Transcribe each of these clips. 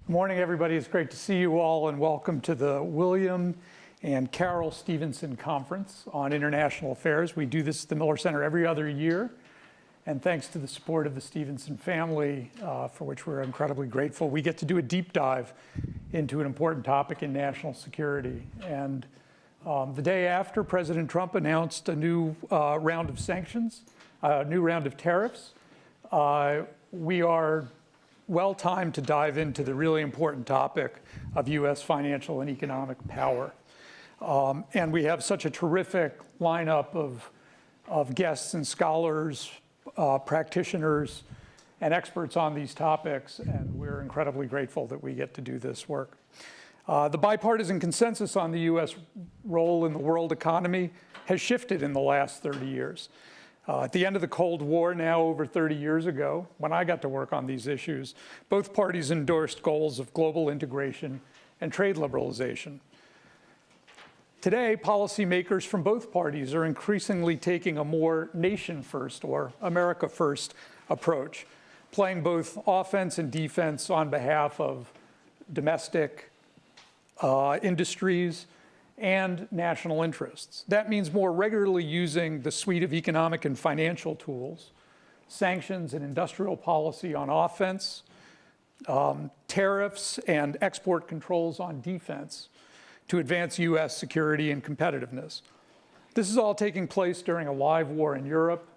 Good morning, everybody. It's great to see you all, and welcome to the William and Carol Stevenson Conference on International Affairs. We do this at the Miller Center every other year, and thanks to the support of the Stevenson family, for which we're incredibly grateful, we get to do a deep dive into an important topic in national security. And the day after, President Trump announced a new round of sanctions, a new round of tariffs. We are well-timed to dive into the really important topic of U.S. financial and economic power. And we have such a terrific lineup of guests and scholars, practitioners, and experts on these topics, and we're incredibly grateful that we get to do this work. The bipartisan consensus on the U.S. role in the world economy has shifted in the last 30 years. At the end of the Cold War, now over 30 years ago, when I got to work on these issues, both parties endorsed goals of global integration and trade liberalization. Today, policymakers from both parties are increasingly taking a more nation-first or America-first approach, playing both offense and defense on behalf of domestic industries and national interests. That means more regularly using the suite of economic and financial tools, sanctions and industrial policy on offense, tariffs and export controls on defense to advance U.S. security and competitiveness. This is all taking place during a live war in Europe,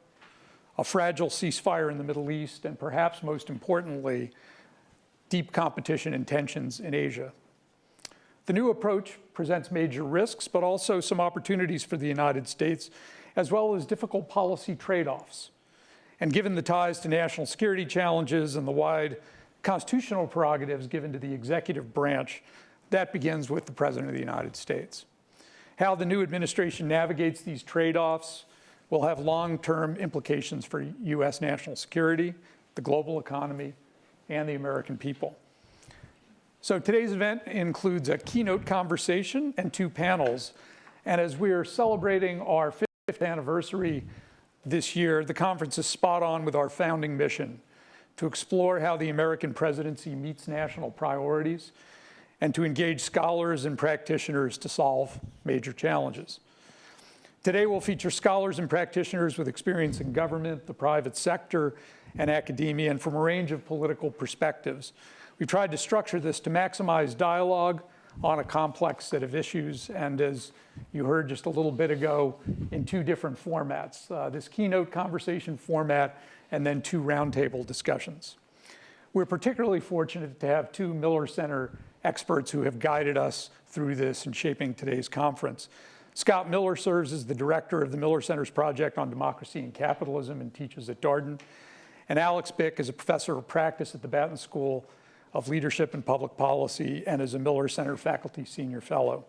a fragile ceasefire in the Middle East, and perhaps most importantly, deep competition and tensions in Asia. The new approach presents major risks, but also some opportunities for the United States, as well as difficult policy trade-offs. And given the ties to national security challenges and the wide constitutional prerogatives given to the executive branch, that begins with the President of the United States. How the new administration navigates these trade-offs will have long-term implications for U.S. national security, the global economy, and the American people. So today's event includes a keynote conversation and two panels. And as we are celebrating our 50th anniversary this year, the conference is spot on with our founding mission to explore how the American presidency meets national priorities and to engage scholars and practitioners to solve major challenges. Today we'll feature scholars and practitioners with experience in government, the private sector, and academia, and from a range of political perspectives. We've tried to structure this to maximize dialogue on a complex set of issues, and as you heard just a little bit ago, in two different formats, this keynote conversation format and then two roundtable discussions. We're particularly fortunate to have two Miller Center experts who have guided us through this in shaping today's conference. Scott Miller serves as the director of the Miller Center's Project on Democracy and Capitalism and teaches at Darden. And Alex Bick is a professor of practice at the Batten School of Leadership and Public Policy and is a Miller Center Faculty Senior Fellow.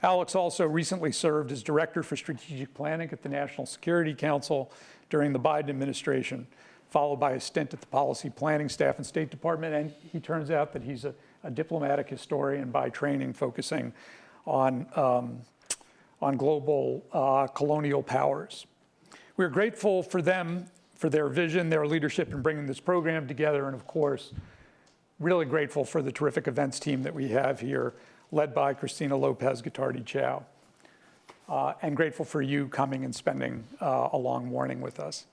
Alex also recently served as Director for Strategic Planning at the National Security Council during the Biden administration, followed by a stint at the Policy Planning Staff and State Department, and he turns out that he's a diplomatic historian by training, focusing on global colonial powers. We're grateful for them, for their vision, their leadership in bringing this program together, and of course, really grateful for the terrific events team that we have here, led by Christina Lopez-Guittardi-Chow. And grateful for you coming and spending a long morning with us.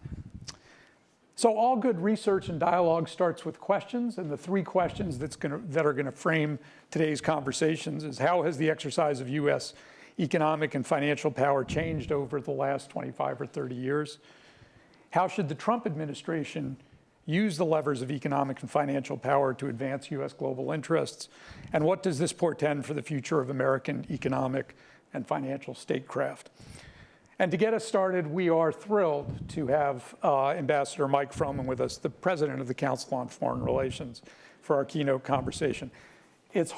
So all good research and dialogue starts with questions, and the three questions that are gonna frame today's conversations is: how has the exercise of U.S. economic and financial power changed over the last 25 or 30 years? How should the Trump administration use the levers of economic and financial power to advance U.S. global interests? And what does this portend for the future of American economic and financial statecraft? And to get us started, we are thrilled to have Ambassador Mike Froman with us, the president of the Council on Foreign Relations, for our keynote conversation. It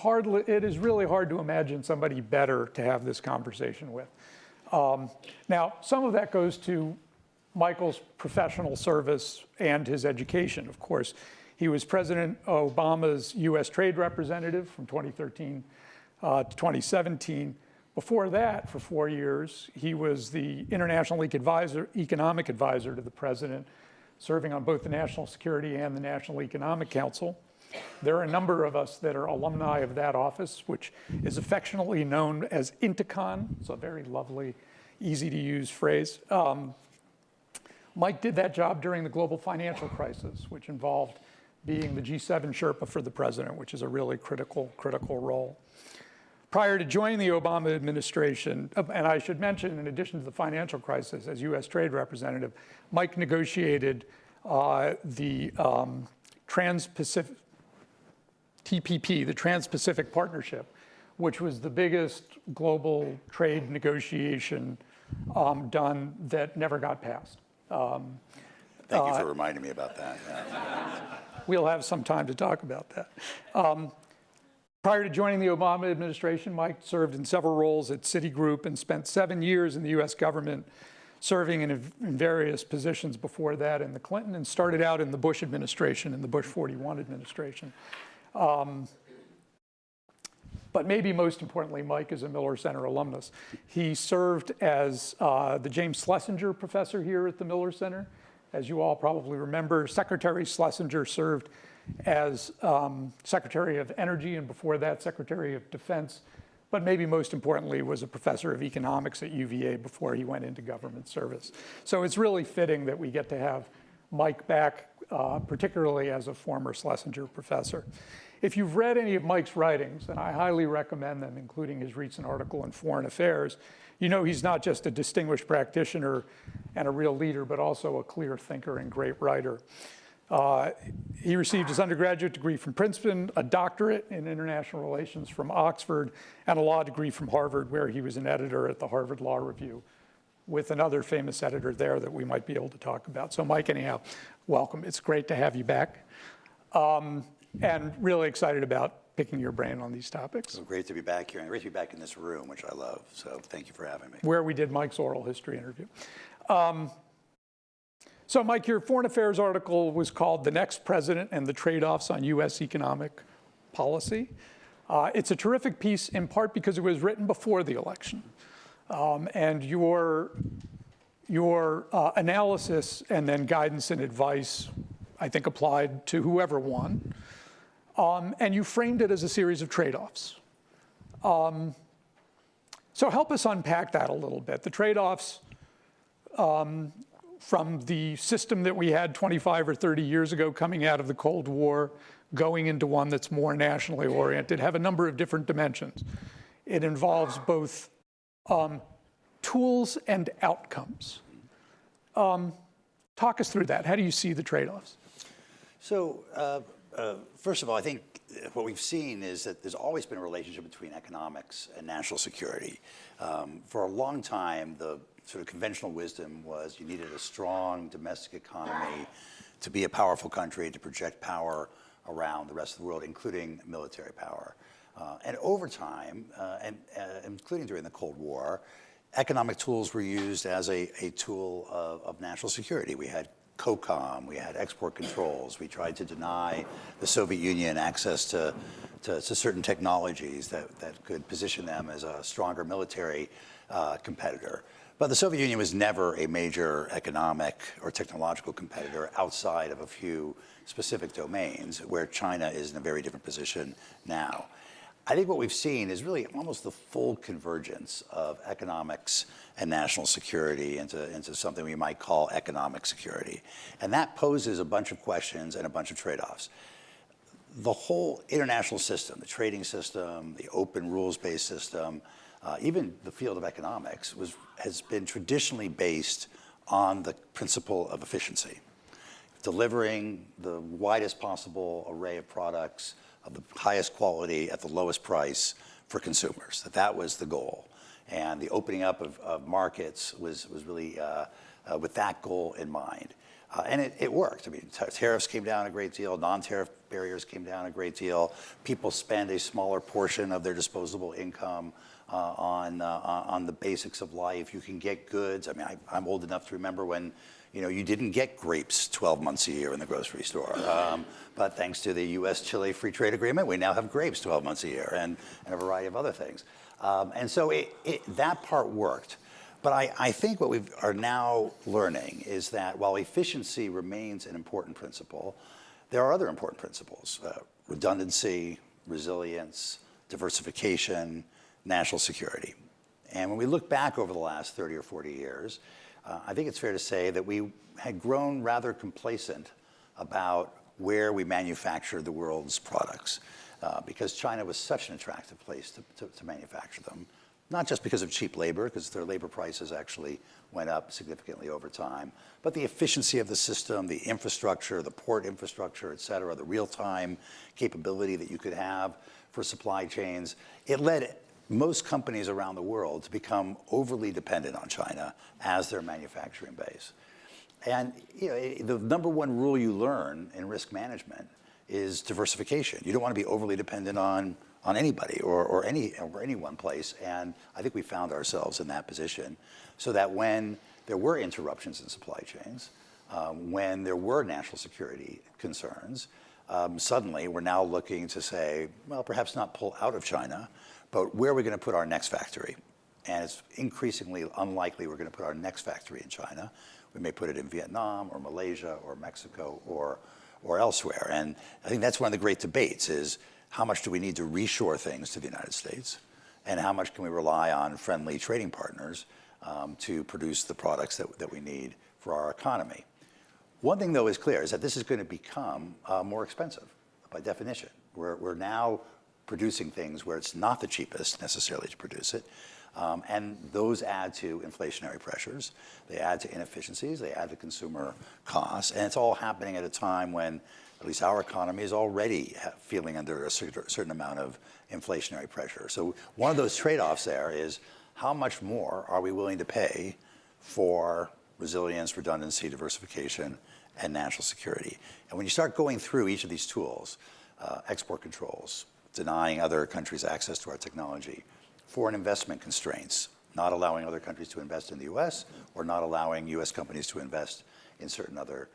is really hard to imagine somebody better to have this conversation with. Now, some of that goes to Michael's professional service and his education. Of course, he was President Obama's U.S. Trade Representative from 2013 to 2017. Before that, for 4 years, he was the International Economic Advisor to the President, serving on both the National Security and the National Economic Council. There are a number of us that are alumni of that office, which is affectionately known as Inticon. It's a very lovely, easy to use phrase. Mike did that job during the global financial crisis, which involved being the G7 Sherpa for the president, which is a really critical role. Prior to joining the Obama administration, and I should mention, in addition to the financial crisis, as U.S. Trade Representative, Mike negotiated the Trans-Pacific TPP, the Trans-Pacific Partnership, which was the biggest global trade negotiation done that never got passed. Thank you for reminding me about that. Yeah. We'll have some time to talk about that. Prior to joining the Obama administration, Mike served in several roles at Citigroup and spent 7 years in the US government, serving in various positions before that in the Clinton, and started out in the Bush administration, in the Bush 41 administration. But maybe most importantly, Mike is a Miller Center alumnus. He served as the James Schlesinger Professor here at the Miller Center. As you all probably remember, Secretary Schlesinger served as Secretary of Energy, and before that, Secretary of Defense, but maybe most importantly was a professor of economics at UVA before he went into government service. So it's really fitting that we get to have Mike back, particularly as a former Schlesinger professor. If you've read any of Mike's writings, and I highly recommend them, including his recent article in Foreign Affairs, you know he's not just a distinguished practitioner and a real leader, but also a clear thinker and great writer. He received his undergraduate degree from Princeton, a doctorate in international relations from Oxford, and a law degree from Harvard, where he was an editor at the Harvard Law Review, with another famous editor there that we might be able to talk about. So Mike, anyhow, welcome. It's great to have you back. And really excited about picking your brain on these topics. So great to be back here, and great to be back in this room, which I love. So thank you for having me. Where we did Mike's oral history interview. So Mike, your Foreign Affairs article was called "The Next President and the Trade-Offs on U.S. Economic Policy." It's a terrific piece, in part because it was written before the election. And your analysis and then guidance and advice, I think, applied to whoever won. And you framed it as a series of trade-offs. So help us unpack that a little bit. The trade-offs from the system that we had 25 or 30 years ago coming out of the Cold War, going into one that's more nationally oriented, have a number of different dimensions. It involves both tools and outcomes. Talk us through that. How do you see the trade-offs? So first of all, I think what we've seen is that there's always been a relationship between economics and national security. For a long time, the sort of conventional wisdom was you needed a strong domestic economy to be a powerful country, to project power around the rest of the world, including military power. And over time, including during the Cold War, economic tools were used as a tool of national security. We had COCOM, we had export controls, we tried to deny the Soviet Union access to certain technologies that could position them as a stronger military competitor. But the Soviet Union was never a major economic or technological competitor outside of a few specific domains, where China is in a very different position now. I think what we've seen is really almost the full convergence of economics and national security into something we might call economic security. And that poses a bunch of questions and a bunch of trade-offs. The whole international system, the trading system, the open rules-based system, even the field of economics has been traditionally based on the principle of efficiency, delivering the widest possible array of products of the highest quality at the lowest price for consumers. That was the goal. And the opening up of markets was really with that goal in mind. And it worked. I mean, tariffs came down a great deal, non-tariff barriers came down a great deal. People spend a smaller portion of their disposable income on the basics of life. You can get goods. I mean, I'm old enough to remember when you didn't get grapes 12 months a year in the grocery store. But thanks to the U.S.-Chile Free Trade Agreement, we now have grapes 12 months a year and a variety of other things. And so that part worked. But I think what we are now learning is that while efficiency remains an important principle, there are other important principles: redundancy, resilience, diversification, national security. And when we look back over the last 30 or 40 years, I think it's fair to say that we had grown rather complacent about where we manufactured the world's products, because China was such an attractive place to manufacture them, not just because of cheap labor, because their labor prices actually went up significantly over time, but the efficiency of the system, the infrastructure, the port infrastructure, et cetera, the real-time capability that you could have for supply chains. It led most companies around the world to become overly dependent on China as their manufacturing base. And the number one rule you learn in risk management is diversification. You don't want to be overly dependent on anybody or any one place. And I think we found ourselves in that position, so that when there were interruptions in supply chains, when there were national security concerns, suddenly we're now looking to say, well, perhaps not pull out of China, but where are we going to put our next factory? And it's increasingly unlikely we're going to put our next factory in China. We may put it in Vietnam or Malaysia or Mexico or elsewhere. And I think that's one of the great debates is, how much do we need to reshore things to the United States? And how much can we rely on friendly trading partners to produce the products that we need for our economy? One thing, though, is clear, is that this is going to become more expensive by definition. We're now producing things where it's not the cheapest necessarily to produce it. And those add to inflationary pressures. They add to inefficiencies. They add to consumer costs. And it's all happening at a time when at least our economy is already feeling under a certain amount of inflationary pressure. So one of those trade-offs there is, how much more are we willing to pay for resilience, redundancy, diversification, and national security? And when you start going through each of these tools, export controls, denying other countries access to our technology, foreign investment constraints, not allowing other countries to invest in the US, or not allowing US companies to invest in certain other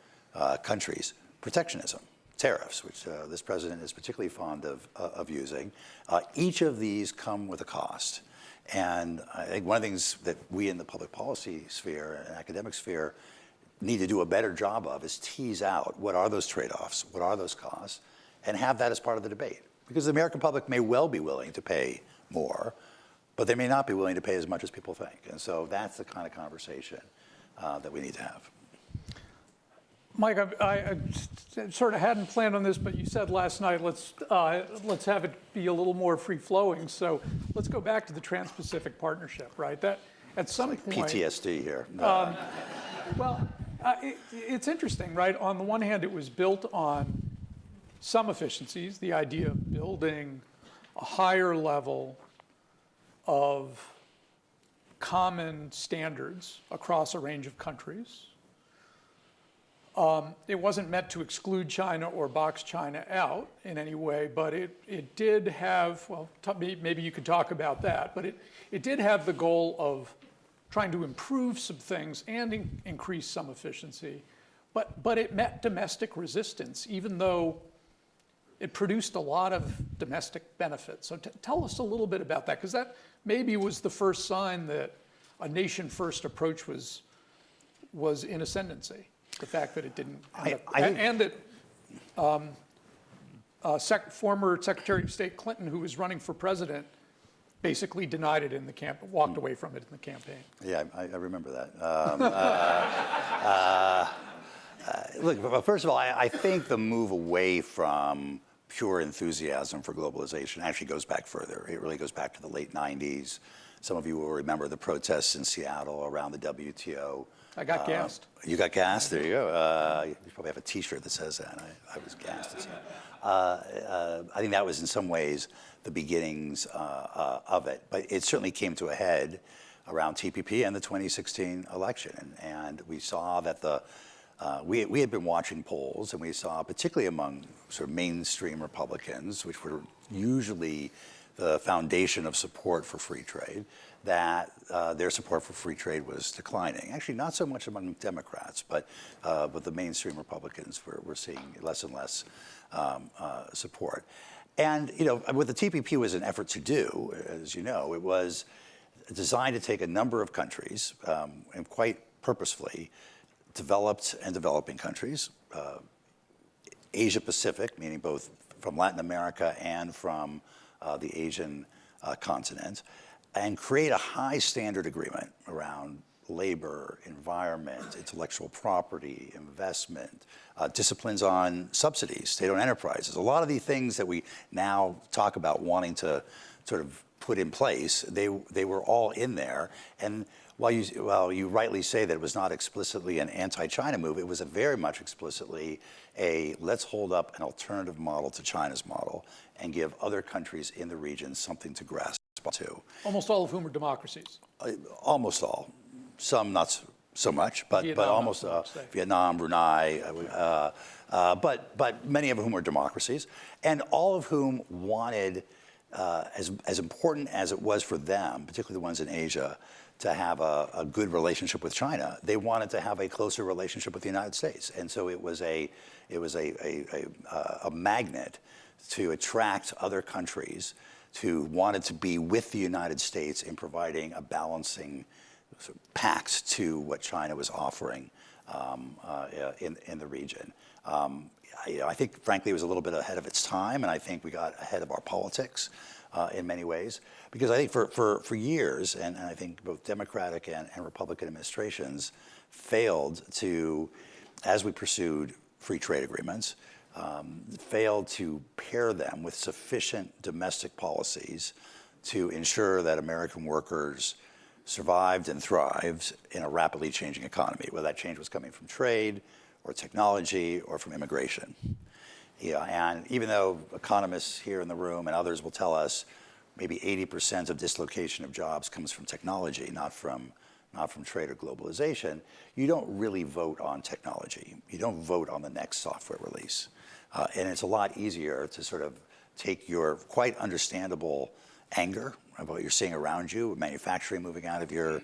countries, protectionism, tariffs, which this president is particularly fond of using. Each of these come with a cost. And I think one of the things that we in the public policy sphere and academic sphere need to do a better job of is tease out what are those trade-offs, what are those costs, and have that as part of the debate. Because the American public may well be willing to pay more, but they may not be willing to pay as much as people think. And so that's the kind of conversation that we need to have. Mike, I sort of hadn't planned on this, but you said last night, let's have it be a little more free-flowing. So let's go back to the Trans-Pacific Partnership, right? That at some point, PTSD here. Well, it's interesting, right? On the one hand, it was built on some efficiencies, the idea of building a higher level of common standards across a range of countries. It wasn't meant to exclude China or box China out in any way, but it did have, well, maybe you could talk about that, but it did have the goal of trying to improve some things and increase some efficiency, but it met domestic resistance, even though it produced a lot of domestic benefits. So tell us a little bit about that, because that maybe was the first sign that a nation-first approach was in ascendancy. The fact that it didn't end up, and that former Secretary of State Clinton, who was running for president, basically denied it in the walked away from it in the campaign. Yeah, I remember that. Look, first of all, I think the move away from pure enthusiasm for globalization actually goes back further. It really goes back to the late 90s. Some of you will remember the protests in Seattle around the WTO. I got gassed. You got gassed? There you go. You probably have a T-shirt that says that. I was gassed. I think that was in some ways the beginnings of it. But it certainly came to a head around TPP and the 2016 election. And we saw that we had been watching polls, and we saw, particularly among sort of mainstream Republicans, which were usually the foundation of support for free trade, that their support for free trade was declining. Actually, not so much among Democrats, but the mainstream Republicans were seeing less and less support. And what the TPP was an effort to do, as you know, it was designed to take a number of countries, and quite purposefully, developed and developing countries, Asia Pacific, meaning both from Latin America and from the Asian continent, and create a high standard agreement around labor, environment, intellectual property, investment, disciplines on subsidies, state-owned enterprises. A lot of the things that we now talk about wanting to sort of put in place, they were all in there. And while you rightly say that it was not explicitly an anti-China move, it was a very much explicitly a let's hold up an alternative model to China's model and give other countries in the region something to grasp to. Almost all of whom are democracies. Almost all. Some not so much, but almost Vietnam, Brunei, but many of whom are democracies, and all of whom wanted, as important as it was for them, particularly the ones in Asia, to have a good relationship with China, they wanted to have a closer relationship with the United States, and so it was a magnet to attract other countries who wanted to be with the United States in providing a balancing sort of pact to what China was offering in the region. I think, frankly, it was a little bit ahead of its time, and I think we got ahead of our politics in many ways. Because I think for years, and I think both Democratic and Republican administrations failed to, as we pursued free trade agreements, failed to pair them with sufficient domestic policies to ensure that American workers survived and thrived in a rapidly changing economy, whether that change was coming from trade or technology or from immigration. Yeah, and even though economists here in the room and others will tell us maybe 80% of dislocation of jobs comes from technology, not from trade or globalization, you don't really vote on technology. You don't vote on the next software release. And it's a lot easier to sort of take your quite understandable anger about what you're seeing around you, manufacturing moving out of your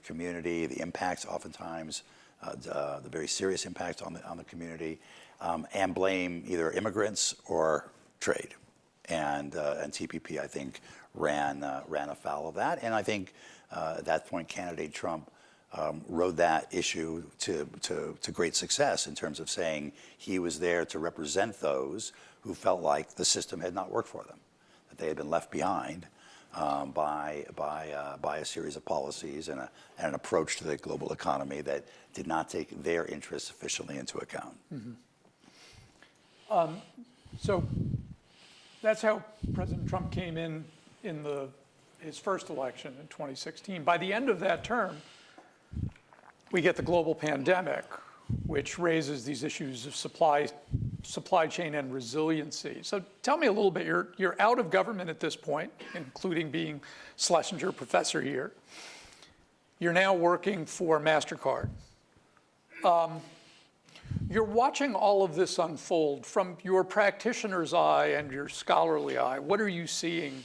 community, the impacts oftentimes, the very serious impact on the community, and blame either immigrants or trade. And TPP, I think, ran afoul of that. And I think at that point, candidate Trump rode that issue to great success in terms of saying he was there to represent those who felt like the system had not worked for them, that they had been left behind by a series of policies and an approach to the global economy that did not take their interests sufficiently into account. Mm-hmm. So that's how President Trump came in his first election in 2016. By the end of that term, we get the global pandemic, which raises these issues of supply chain and resiliency. So tell me a little bit, you're out of government at this point, including being Schlesinger Professor here. You're now working for MasterCard. You're watching all of this unfold from your practitioner's eye and your scholarly eye. What are you seeing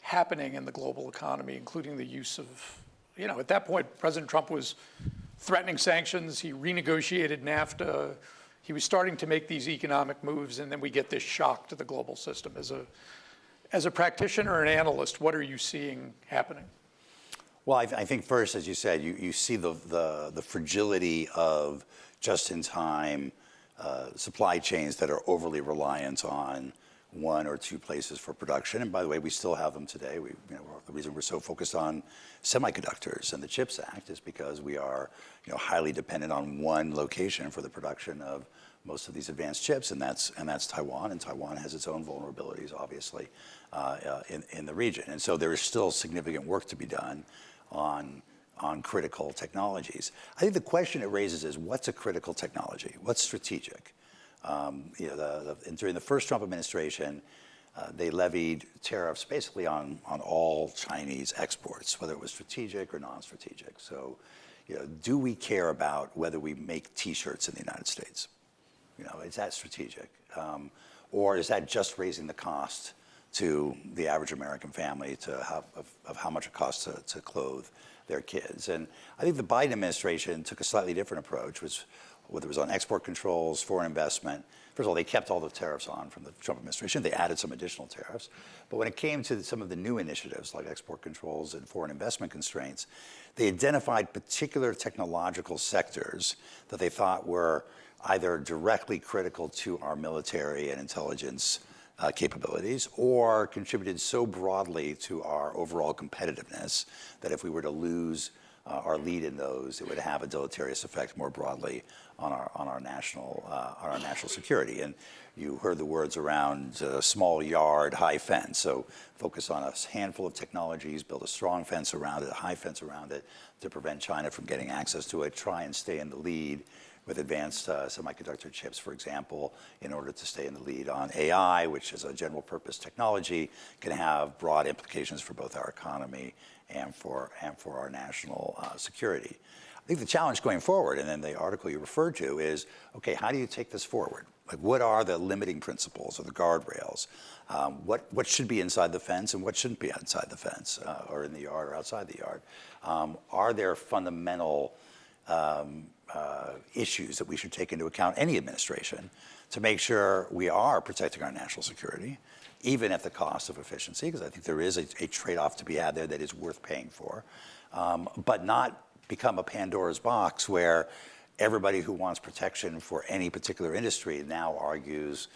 happening in the global economy, including the use of, at that point, President Trump was threatening sanctions. He renegotiated NAFTA. He was starting to make these economic moves, and then we get this shock to the global system. As a practitioner and analyst, what are you seeing happening? Well, I think first, as you said, you see the fragility of just-in-time supply chains that are overly reliant on one or two places for production. And by the way, we still have them today. The reason we're so focused on semiconductors and the CHIPS Act is because we are highly dependent on one location for the production of most of these advanced chips, and that's Taiwan. And Taiwan has its own vulnerabilities, obviously, in the region. And so there is still significant work to be done on critical technologies. I think the question it raises is, what's a critical technology? What's strategic? During the first Trump administration, they levied tariffs basically on all Chinese exports, whether it was strategic or non-strategic. So, do we care about whether we make T-shirts in the United States? Is that strategic? Or is that just raising the cost to the average American family of how much it costs to clothe their kids? And I think the Biden administration took a slightly different approach, whether it was on export controls, foreign investment. First of all, they kept all the tariffs on from the Trump administration. They added some additional tariffs. But when it came to some of the new initiatives like export controls and foreign investment constraints, they identified particular technological sectors that they thought were either directly critical to our military and intelligence capabilities, or contributed so broadly to our overall competitiveness that if we were to lose our lead in those, it would have a deleterious effect more broadly on our national security. And you heard the words around small yard, high fence. So focus on a handful of technologies, build a strong fence around it, a high fence around it to prevent China from getting access to it. Try and stay in the lead with advanced semiconductor chips, for example, in order to stay in the lead on AI, which is a general purpose technology, can have broad implications for both our economy and for our national security. I think the challenge going forward, and then the article you referred to, is, okay, how do you take this forward? Like, what are the limiting principles or the guardrails? What should be inside the fence and what shouldn't be inside the fence, or in the yard or outside the yard? Are there fundamental issues that we should take into account, any administration, to make sure we are protecting our national security, even at the cost of efficiency, because I think there is a trade-off to be had there that is worth paying for, but not become a Pandora's box where everybody who wants protection for any particular industry now argues,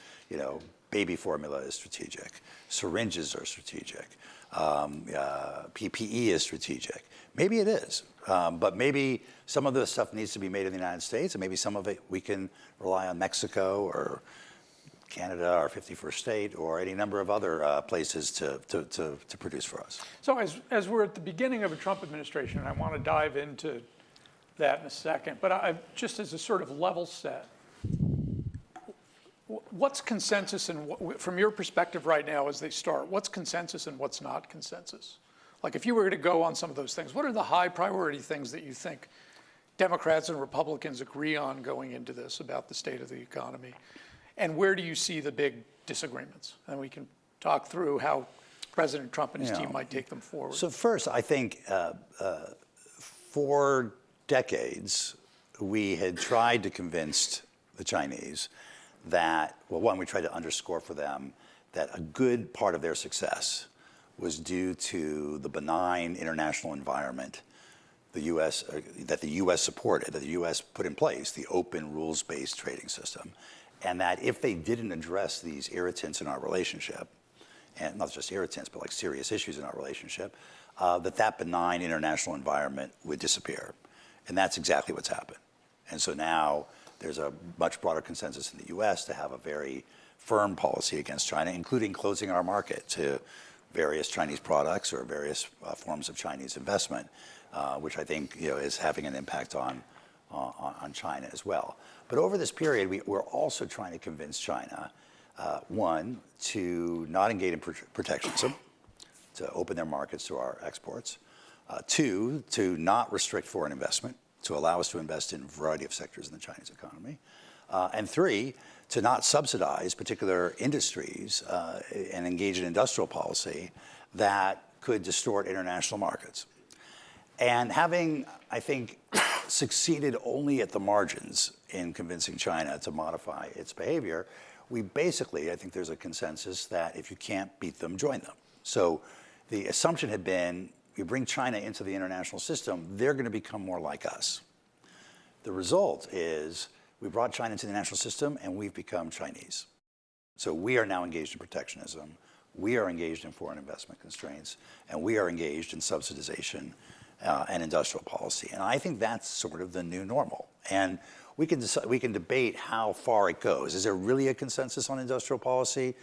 baby formula is strategic, syringes are strategic, PPE is strategic. Maybe it is, but maybe some of the stuff needs to be made in the United States, and maybe some of it we can rely on Mexico or Canada, our 51st state, or any number of other places to produce for us. So as we're at the beginning of a Trump administration, and I want to dive into that in a second, but just as a sort of level set, what's consensus, and from your perspective right now as they start, what's consensus and what's not consensus? Like, if you were to go on some of those things, what are the high priority things that you think Democrats and Republicans agree on going into this about the state of the economy? And where do you see the big disagreements? And we can talk through how President Trump and his team might take them forward. So first, I think for decades, we had tried to convince the Chinese that, well, one, we tried to underscore for them that a good part of their success was due to the benign international environment that the U.S. supported, that the U.S. put in place, the open rules-based trading system. And that if they didn't address these irritants in our relationship, and not just irritants, but like serious issues in our relationship, that benign international environment would disappear. And that's exactly what's happened. And so now there's a much broader consensus in the U.S. to have a very firm policy against China, including closing our market to various Chinese products or various forms of Chinese investment, which I think is having an impact on China as well. But over this period, we're also trying to convince China, one, to not engage in protectionism, to open their markets to our exports, two, to not restrict foreign investment, to allow us to invest in a variety of sectors in the Chinese economy, and three, to not subsidize particular industries and engage in industrial policy that could distort international markets. And having, I think, succeeded only at the margins in convincing China to modify its behavior, we basically, I think there's a consensus that if you can't beat them, join them. So the assumption had been, you bring China into the international system, they're going to become more like us. The result is we brought China into the international system and we've become Chinese. So we are now engaged in protectionism, we are engaged in foreign investment constraints, and we are engaged in subsidization and industrial policy. And I think that's sort of the new normal. And we can debate how far it goes. Is there really a consensus on industrial policy?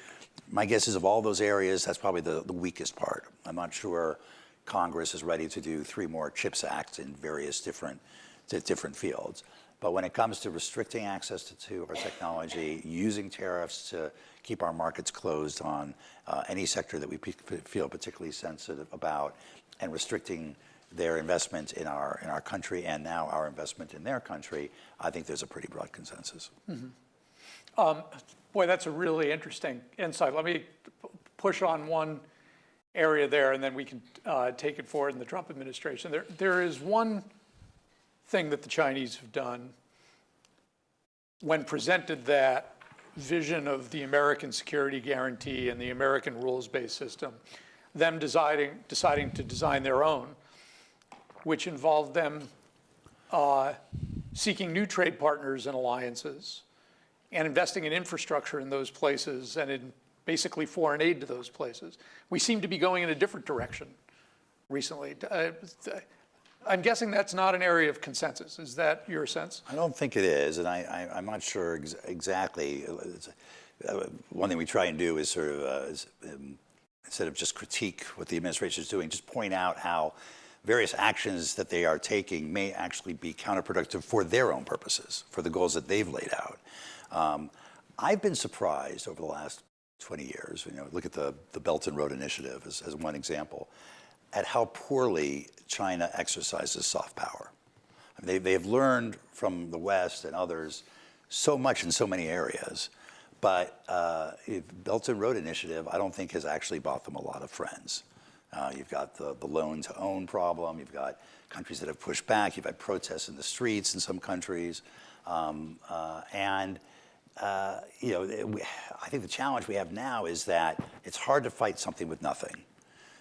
My guess is of all those areas, that's probably the weakest part. I'm not sure Congress is ready to do 3 more CHIPS Acts in various different fields. But when it comes to restricting access to our technology, using tariffs to keep our markets closed on any sector that we feel particularly sensitive about, and restricting their investment in our country and now our investment in their country, I think there's a pretty broad consensus. Mm-hmm. Boy, that's a really interesting insight. Let me push on one area there, and then we can take it forward in the Trump administration. There is one thing that the Chinese have done when presented that vision of the American security guarantee and the American rules-based system, them deciding to design their own, which involved them seeking new trade partners and alliances, and investing in infrastructure in those places and in basically foreign aid to those places. We seem to be going in a different direction recently. I'm guessing that's not an area of consensus. Is that your sense? I don't think it is, and I'm not sure exactly. One thing we try and do is sort of, instead of just critique what the administration is doing, just point out how various actions that they are taking may actually be counterproductive for their own purposes, for the goals that they've laid out. I've been surprised over the last 20 years, look at the Belt and Road Initiative as one example, at how poorly China exercises soft power. I mean, they have learned from the West and others so much in so many areas, but Belt and Road Initiative, I don't think has actually bought them a lot of friends. You've got the loan-to-own problem. You've got countries that have pushed back. You've had protests in the streets in some countries. I think the challenge we have now is that it's hard to fight something with nothing.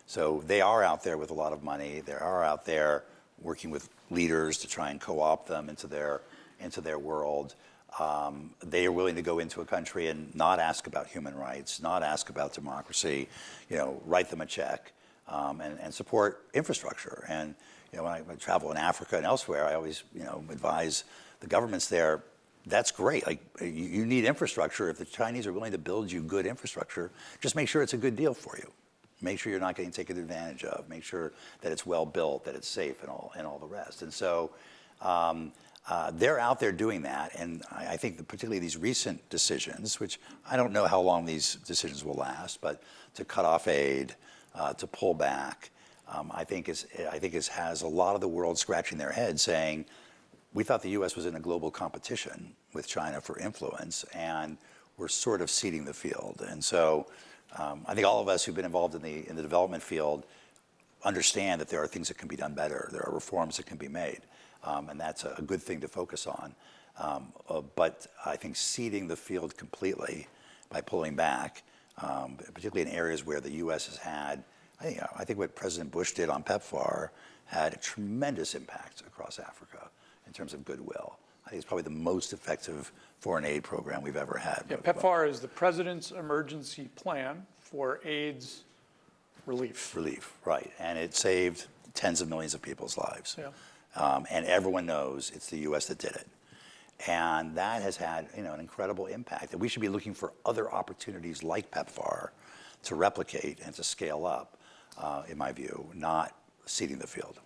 So they are out there with a lot of money. They are out there working with leaders to try and co-opt them into their world. They are willing to go into a country and not ask about human rights, not ask about democracy, write them a check, and support infrastructure. And when I travel in Africa and elsewhere, I always advise the governments there. That's great. Like you need infrastructure. If the Chinese are willing to build you good infrastructure, just make sure it's a good deal for you. Make sure you're not getting taken advantage of. Make sure that it's well built, that it's safe, and all the rest. And so they're out there doing that. And I think that particularly these recent decisions, which I don't know how long these decisions will last, but to cut off aid, to pull back, I think has a lot of the world scratching their head, saying, we thought the U.S. was in a global competition with China for influence, and we're sort of ceding the field. And so I think all of us who've been involved in the development field understand that there are things that can be done better. There are reforms that can be made, and that's a good thing to focus on. But I think ceding the field completely by pulling back, particularly in areas where the U.S. has had, I think what President Bush did on PEPFAR had a tremendous impact across Africa in terms of goodwill. I think it's probably the most effective foreign aid program we've ever had. Yeah, PEPFAR is the President's Emergency Plan for AIDS relief. Relief, right. And it saved tens of millions of people's lives. Yeah. And everyone knows it's the U.S. that did it. And that has had an incredible impact. And we should be looking for other opportunities like PEPFAR to replicate and to scale up, in my view, not ceding the field.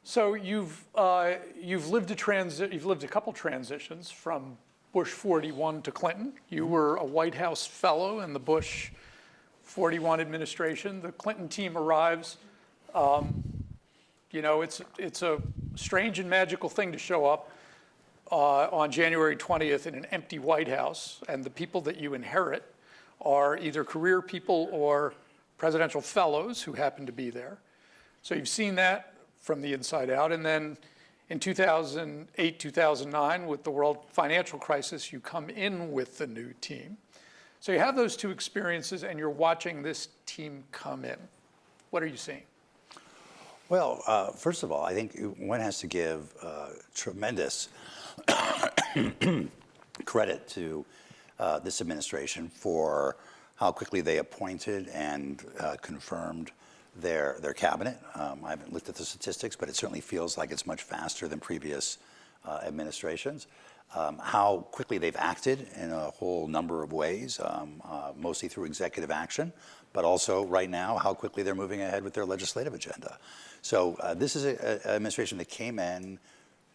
So you've lived a couple transitions from Bush 41 to Clinton. You were a White House fellow in the Bush 41 administration. The Clinton team arrives. It's a strange and magical thing to show up on January 20th in an empty White House, and the people that you inherit are either career people or presidential fellows who happen to be there. So you've seen that from the inside out. And then in 2008, 2009, with the world financial crisis, you come in with the new team. So you have those two experiences, and you're watching this team come in. What are you seeing? Well, first of all, I think one has to give tremendous credit to this administration for how quickly they appointed and confirmed their cabinet. I haven't looked at the statistics, but it certainly feels like it's much faster than previous administrations. How quickly they've acted in a whole number of ways, mostly through executive action, but also right now, how quickly they're moving ahead with their legislative agenda. So this is an administration that came in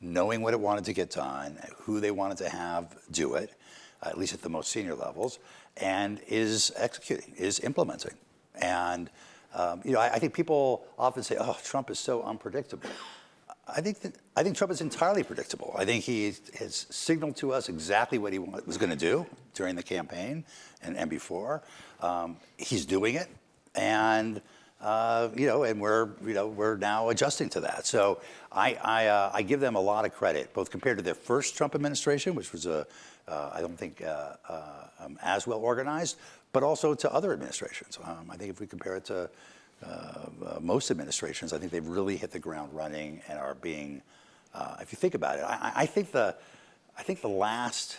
knowing what it wanted to get done, who they wanted to have do it, at least at the most senior levels, and is executing, is implementing. And I think people often say, "Oh, Trump is so unpredictable." I think Trump is entirely predictable. I think he has signaled to us exactly what he was going to do during the campaign and before. He's doing it, and and we're now adjusting to that. So I give them a lot of credit, both compared to their first Trump administration, which was I don't think as well organized, but also to other administrations. I think if we compare it to most administrations, I think they've really hit the ground running and are being if you think about it, I think the last,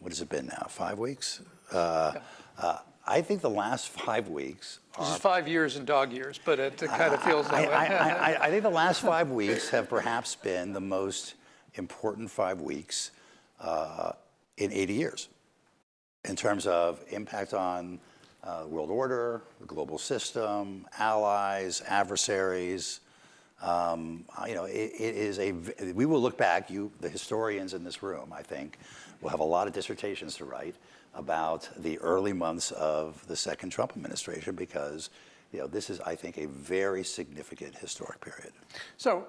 what has it been now, 5 weeks? I think the last 5 weeks This is 5 years in dog years, but it kind of feels that way. I think the last 5 weeks have perhaps been the most important 5 weeks in 80 years in terms of impact on world order, the global system, allies, adversaries. We will look back, the historians in this room, I think, will have a lot of dissertations to write about the early months of the second Trump administration because, this is, I think, a very significant historic period. So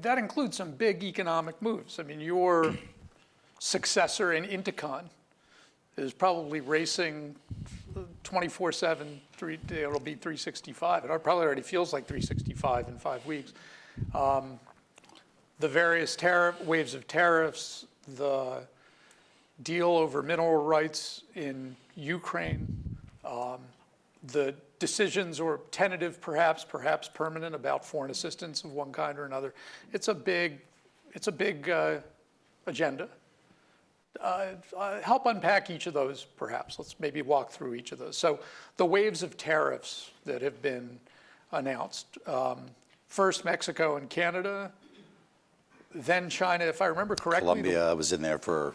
that includes some big economic moves. I mean, your successor in Inticon is probably racing 24/7, it'll be 365. It probably already feels like 365 in 5 weeks. The various waves of tariffs, the deal over mineral rights in Ukraine, the decisions or tentative, perhaps permanent, about foreign assistance of one kind or another. It's a big agenda. Help unpack each of those, perhaps. Let's maybe walk through each of those. So the waves of tariffs that have been announced. First, Mexico and Canada, then China, if I remember correctly. Colombia was in there for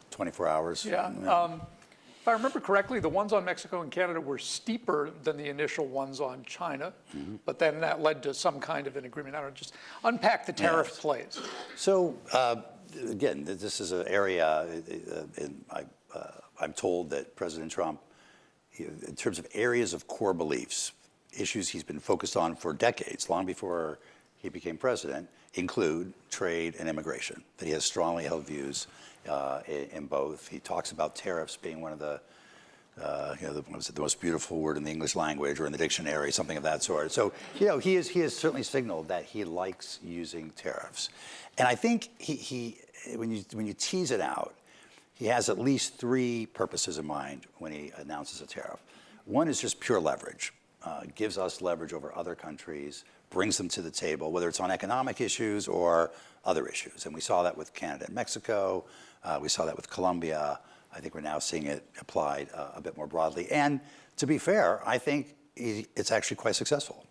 24 hours. Yeah. If I remember correctly, the ones on Mexico and Canada were steeper than the initial ones on China, but then that led to some kind of an agreement. I don't know, just unpack the tariff plays. So, again, this is an area, I'm told that President Trump, in terms of areas of core beliefs, issues he's been focused on for decades, long before he became president, include trade and immigration, that he has strongly held views in both. He talks about tariffs being one of the most beautiful word in the English language or in the dictionary, something of that sort. So, he has certainly signaled that he likes using tariffs. And I think when you tease it out, he has at least 3 purposes in mind when he announces a tariff. One is just pure leverage. Gives us leverage over other countries, brings them to the table, whether it's on economic issues or other issues. And we saw that with Canada and Mexico. We saw that with Colombia. I think we're now seeing it applied a bit more broadly. And to be fair, I think it's actually quite successful.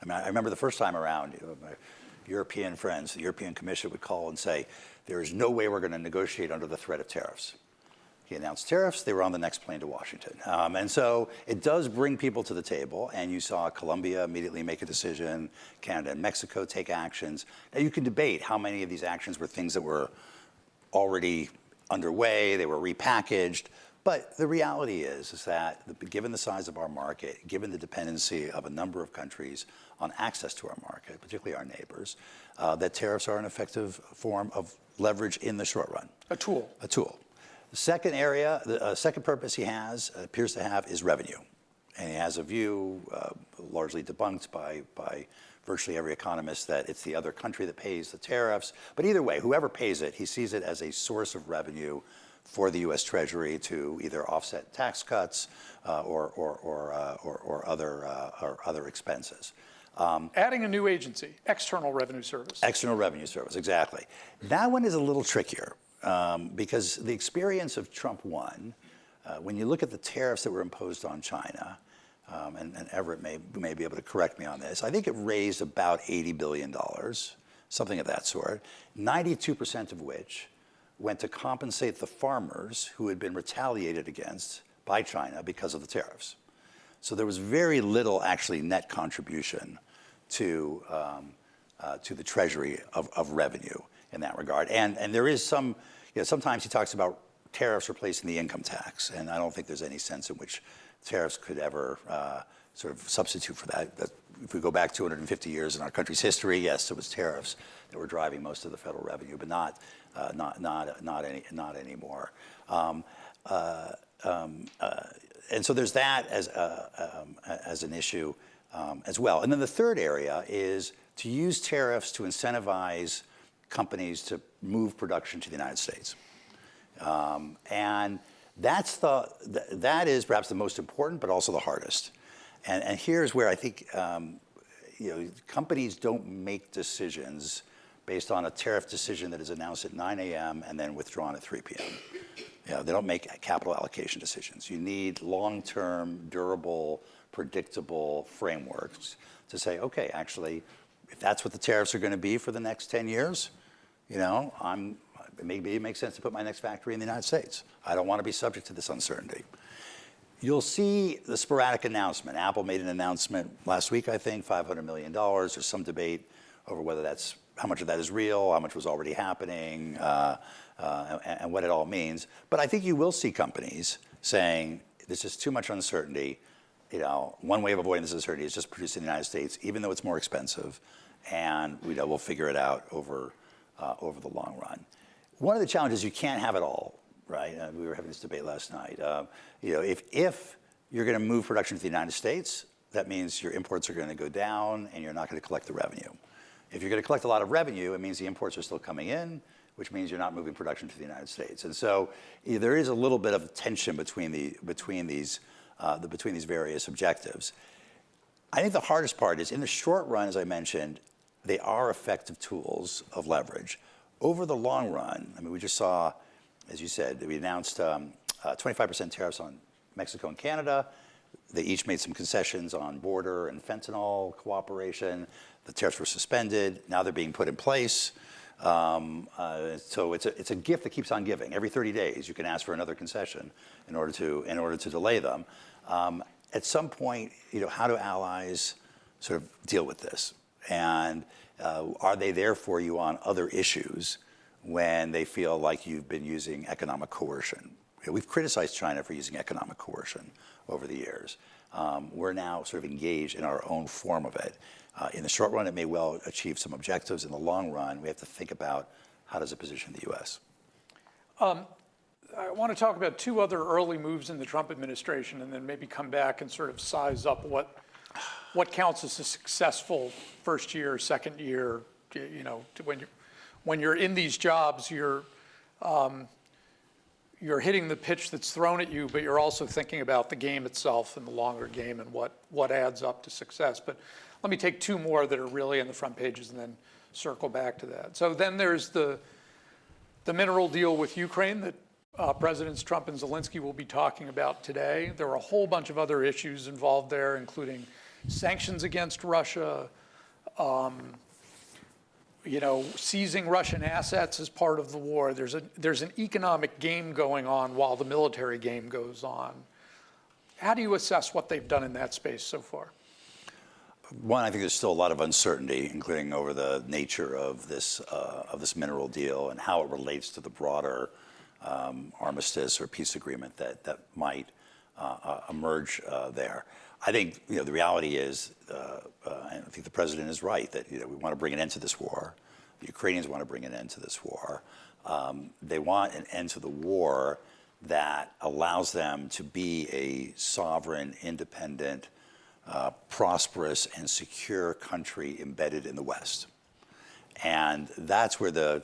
I mean, I remember the first time around, my European friends, the European Commission would call and say, there is no way we're going to negotiate under the threat of tariffs. He announced tariffs, they were on the next plane to Washington. And so it does bring people to the table, and you saw Colombia immediately make a decision, Canada and Mexico take actions. Now you can debate how many of these actions were things that were already underway, they were repackaged, but the reality is that given the size of our market, given the dependency of a number of countries on access to our market, particularly our neighbors, that tariffs are an effective form of leverage in the short run. A tool. A tool. The second area, the second purpose he appears to have is revenue. And he has a view, largely debunked by virtually every economist, that it's the other country that pays the tariffs. But either way, whoever pays it, he sees it as a source of revenue for the U.S. Treasury to either offset tax cuts or other expenses. Adding a new agency, External Revenue Service. External Revenue Service, exactly. That one is a little trickier. Because the experience of Trump 1, when you look at the tariffs that were imposed on China, and Everett may be able to correct me on this, I think it raised about $80 billion, something of that sort, 92% of which went to compensate the farmers who had been retaliated against by China because of the tariffs. So there was very little actually net contribution to the Treasury of revenue in that regard. And there is some, sometimes he talks about tariffs replacing the income tax, and I don't think there's any sense in which tariffs could ever sort of substitute for that. If we go back 250 years in our country's history, yes, it was tariffs that were driving most of the federal revenue, but not anymore. And so there's that as an issue as well. And then the third area is to use tariffs to incentivize companies to move production to the United States. And that is perhaps the most important, but also the hardest. And here's where I think companies don't make decisions based on a tariff decision that is announced at 9 a.m. and then withdrawn at 3 p.m. They don't make capital allocation decisions. You need long-term, durable, predictable frameworks to say, okay, actually, if that's what the tariffs are going to be for the next 10 years, maybe it makes sense to put my next factory in the United States. I don't want to be subject to this uncertainty. You'll see the sporadic announcement. Apple made an announcement last week, I think, $500 million. There's some debate over how much of that is real, how much was already happening, and what it all means. But I think you will see companies saying, this is too much uncertainty. One way of avoiding this uncertainty is just produce in the United States, even though it's more expensive, and we'll figure it out over the long run. One of the challenges, you can't have it all, right? We were having this debate last night. If you're going to move production to the United States, that means your imports are going to go down and you're not going to collect the revenue. If you're going to collect a lot of revenue, it means the imports are still coming in, which means you're not moving production to the United States. And so there is a little bit of tension between these various objectives. I think the hardest part is, in the short run, as I mentioned, they are effective tools of leverage. Over the long run, we just saw, as you said, we announced 25% tariffs on Mexico and Canada. They each made some concessions on border and fentanyl cooperation. The tariffs were suspended. Now they're being put in place. So it's a gift that keeps on giving. Every 30 days, you can ask for another concession in order to delay them. At some point, how do allies sort of deal with this? And are they there for you on other issues when they feel like you've been using economic coercion? We've criticized China for using economic coercion over the years. We're now sort of engaged in our own form of it. In the short run, it may well achieve some objectives. In the long run, we have to think about how does it position the U.S. I want to talk about two other early moves in the Trump administration, and then maybe come back and sort of size up what counts as a successful first year, second year. When you're in these jobs, you're hitting the pitch that's thrown at you, but you're also thinking about the game itself and the longer game and what adds up to success. But let me take two more that are really in the front pages and then circle back to that. So then there's the mineral deal with Ukraine that Presidents Trump and Zelensky will be talking about today. There are a whole bunch of other issues involved there, including sanctions against Russia, seizing Russian assets as part of the war. There's an economic game going on while the military game goes on. How do you assess what they've done in that space so far? One, I think there's still a lot of uncertainty, including over the nature of this mineral deal and how it relates to the broader armistice or peace agreement that might emerge there. I think the reality is, I think the president is right that we want to bring an end to this war. The Ukrainians want to bring an end to this war. They want an end to the war that allows them to be a sovereign, independent, prosperous, and secure country embedded in the West. And that's where the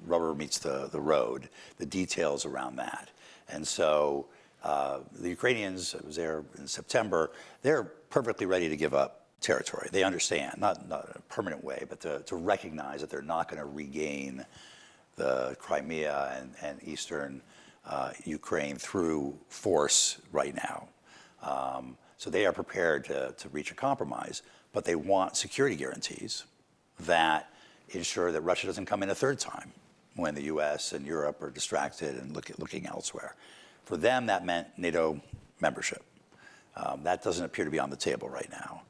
rubber meets the road, the details around that. And so the Ukrainians, I was there in September, they're perfectly ready to give up territory. They understand, not in a permanent way, but to recognize that they're not going to regain the Crimea and eastern Ukraine through force right now. So they are prepared to reach a compromise, but they want security guarantees that ensure that Russia doesn't come in a third time when the US and Europe are distracted and looking elsewhere. For them, that meant NATO membership. That doesn't appear to be on the table right now,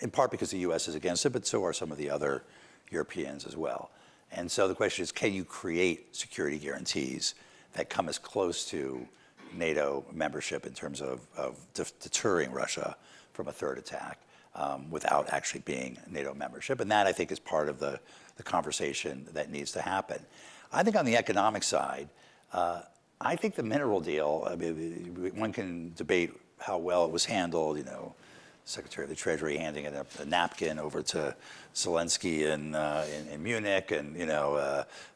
in part because the US is against it, but so are some of the other Europeans as well. And so the question is, can you create security guarantees that come as close to NATO membership in terms of deterring Russia from a third attack without actually being NATO membership? And that, I think, is part of the conversation that needs to happen. I think on the economic side, I think the mineral deal, one can debate how well it was handled, Secretary of the Treasury handing a napkin over to Zelensky in Munich and,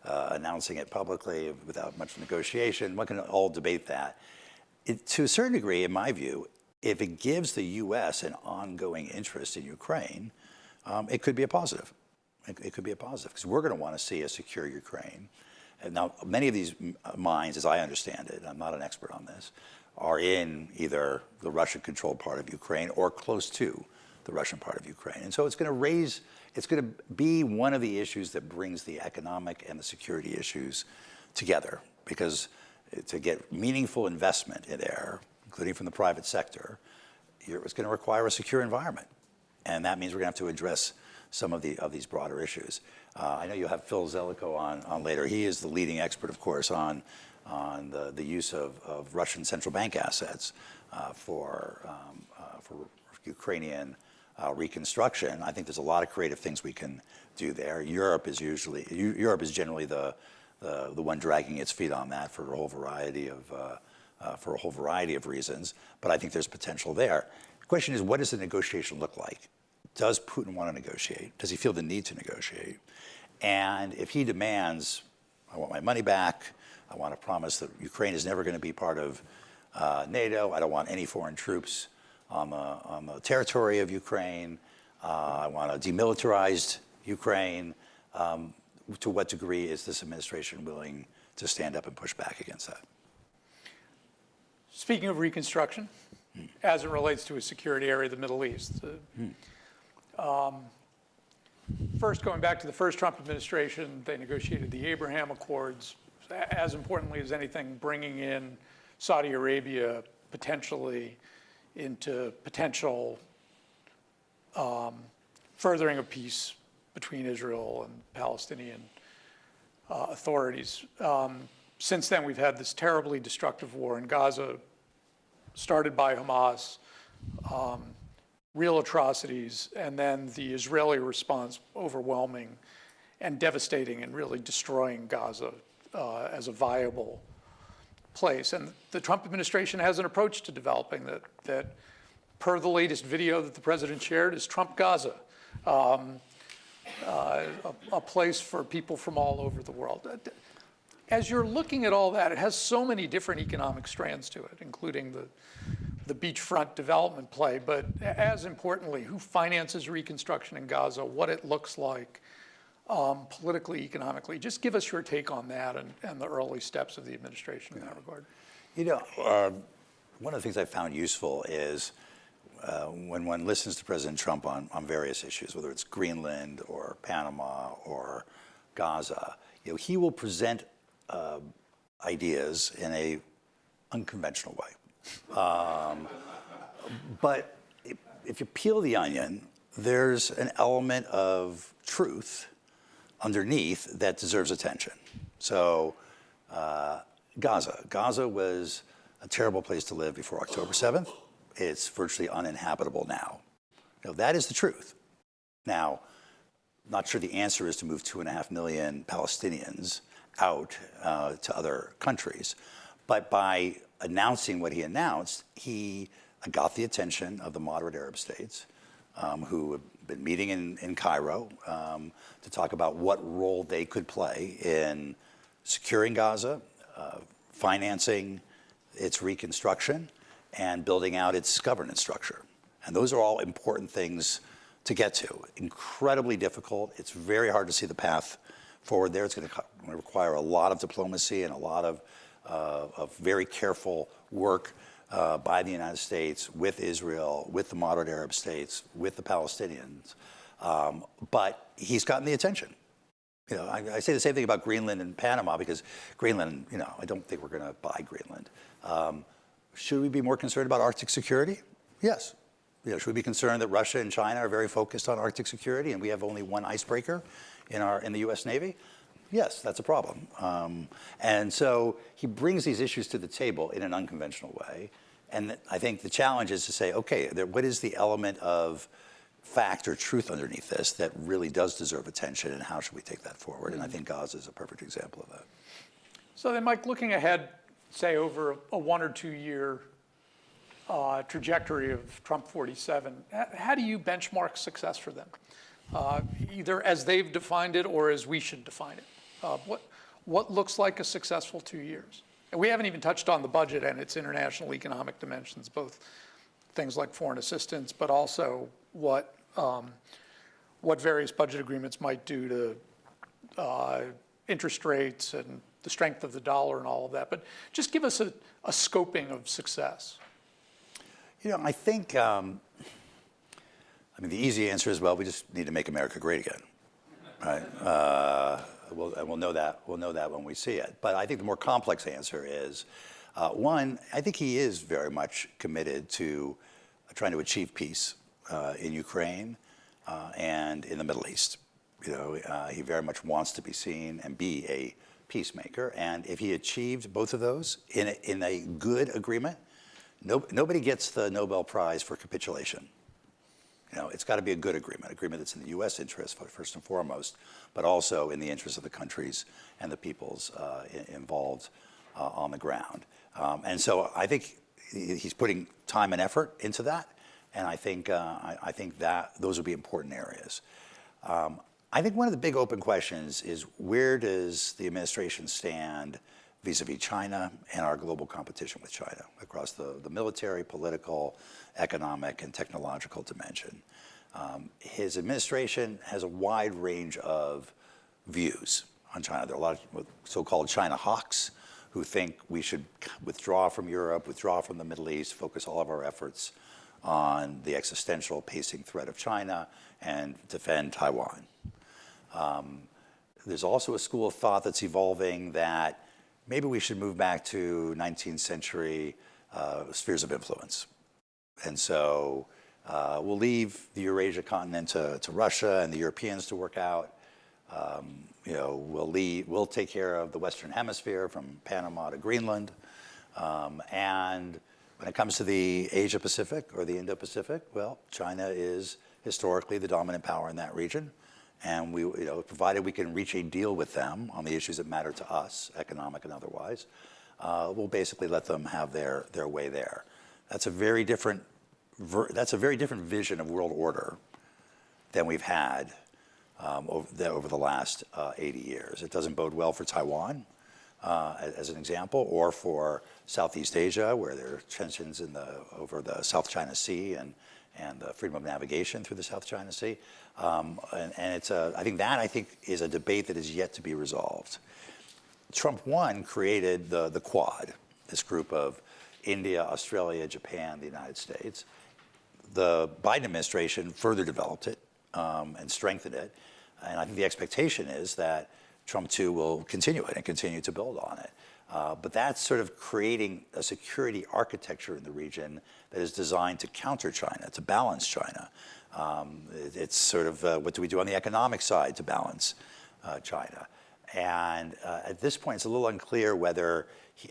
announcing it publicly without much negotiation. One can all debate that. To a certain degree, in my view, if it gives the U.S. an ongoing interest in Ukraine, it could be a positive. it could be a positive because we're going to want to see a secure Ukraine. And now, many of these mines, as I understand it, I'm not an expert on this, are in either the Russian-controlled part of Ukraine or close to the Russian part of Ukraine. And so it's going to be one of the issues that brings the economic and the security issues together, because to get meaningful investment in there, including from the private sector, it's going to require a secure environment. And that means we're going to have to address some of these broader issues. I know you'll have Phil Zelikow on later. He is the leading expert, of course, on the use of Russian central bank assets for Ukrainian reconstruction. I think there's a lot of creative things we can do there. Europe is generally the one dragging its feet on that for a whole variety of reasons. But I think there's potential there. The question is, what does the negotiation look like? Does Putin want to negotiate? Does he feel the need to negotiate? And if he demands, I want my money back, I want to promise that Ukraine is never going to be part of NATO, I don't want any foreign troops on the territory of Ukraine, I want a demilitarized Ukraine, to what degree is this administration willing to stand up and push back against that? Speaking of reconstruction, as it relates to a security area of the Middle East, first, going back to the first Trump administration, they negotiated the Abraham Accords. As importantly as anything, bringing in Saudi Arabia potentially into potential furthering of peace between Israel and Palestinian authorities. Since then, we've had this terribly destructive war in Gaza, started by Hamas, real atrocities, and then the Israeli response, overwhelming and devastating and really destroying Gaza as a viable place. And the Trump administration has an approach to developing that per the latest video that the president shared, is Trump Gaza, a place for people from all over the world. As you're looking at all that, it has so many different economic strands to it, including the beachfront development play, but as importantly, who finances reconstruction in Gaza, what it looks like politically, economically. Just give us your take on that and the early steps of the administration in that regard. You know, one of the things I found useful is when one listens to President Trump on various issues, whether it's Greenland or Panama or Gaza, he will present ideas in a unconventional way. But if you peel the onion, there's an element of truth underneath that deserves attention. So Gaza was a terrible place to live before October 7th. It's virtually uninhabitable now. That is the truth. Now, not sure the answer is to move 2.5 million Palestinians out to other countries. But by announcing what he announced, he got the attention of the moderate Arab states who have been meeting in Cairo to talk about what role they could play in securing Gaza, financing its reconstruction, and building out its governance structure. And those are all important things to get to. Incredibly difficult. It's very hard to see the path forward there. It's going to require a lot of diplomacy and a lot of very careful work by the United States, with Israel, with the moderate Arab states, with the Palestinians. But he's gotten the attention. I say the same thing about Greenland and Panama, because Greenland, I don't think we're going to buy Greenland. Should we be more concerned about Arctic security? Yes. Should we be concerned that Russia and China are very focused on Arctic security and we have only one icebreaker in the U.S. Navy? Yes, that's a problem. And so he brings these issues to the table in an unconventional way. And I think the challenge is to say, okay, what is the element of fact or truth underneath this that really does deserve attention, and how should we take that forward? And I think Gaza is a perfect example of that. So then, Mike, looking ahead, say over a 1 or 2 year trajectory of Trump 47, how do you benchmark success for them? Either as they've defined it or as we should define it. What looks like a successful 2 years? And we haven't even touched on the budget and its international economic dimensions, both things like foreign assistance, but also what what various budget agreements might do to interest rates and the strength of the dollar and all of that. But just give us a scoping of success. I think, the easy answer is, well, we just need to make America great again, right? We'll know that when we see it. But I think the more complex answer is, one, I think he is very much committed to trying to achieve peace in Ukraine and in the Middle East. He very much wants to be seen and be a peacemaker. And if he achieved both of those in a good agreement, nobody gets the Nobel Prize for capitulation. It's got to be a good agreement that's in the U.S. interest first and foremost, but also in the interest of the countries and the peoples involved on the ground. And so I think he's putting time and effort into that, and I think that those will be important areas. I think one of the big open questions is, where does the administration stand vis-a-vis China and our global competition with China across the military, political, economic, and technological dimension? His administration has a wide range of views on China. There are a lot of so-called China hawks who think we should withdraw from Europe, withdraw from the Middle East, focus all of our efforts on the existential pacing threat of China and defend Taiwan. There's also a school of thought that's evolving that maybe we should move back to 19th century spheres of influence. And so we'll leave the Eurasia continent to Russia and the Europeans to work out. We'll take care of the Western Hemisphere from Panama to Greenland. And when it comes to the Asia Pacific or the Indo-Pacific, well, China is historically the dominant power in that region. And provided we can reach a deal with them on the issues that matter to us, economic and otherwise, we'll basically let them have their way there. That's a very different vision of world order than we've had over the last 80 years. It doesn't bode well for Taiwan, as an example, or for Southeast Asia, where there are tensions over the South China Sea and the freedom of navigation through the South China Sea. I think is a debate that is yet to be resolved. Trump 1 created the Quad, this group of India, Australia, Japan, the United States. The Biden administration further developed it and strengthened it. And I think the expectation is that Trump 2 will continue it and continue to build on it. But that's sort of creating a security architecture in the region that is designed to counter China, to balance China. It's sort of what do we do on the economic side to balance China? And at this point, it's a little unclear whether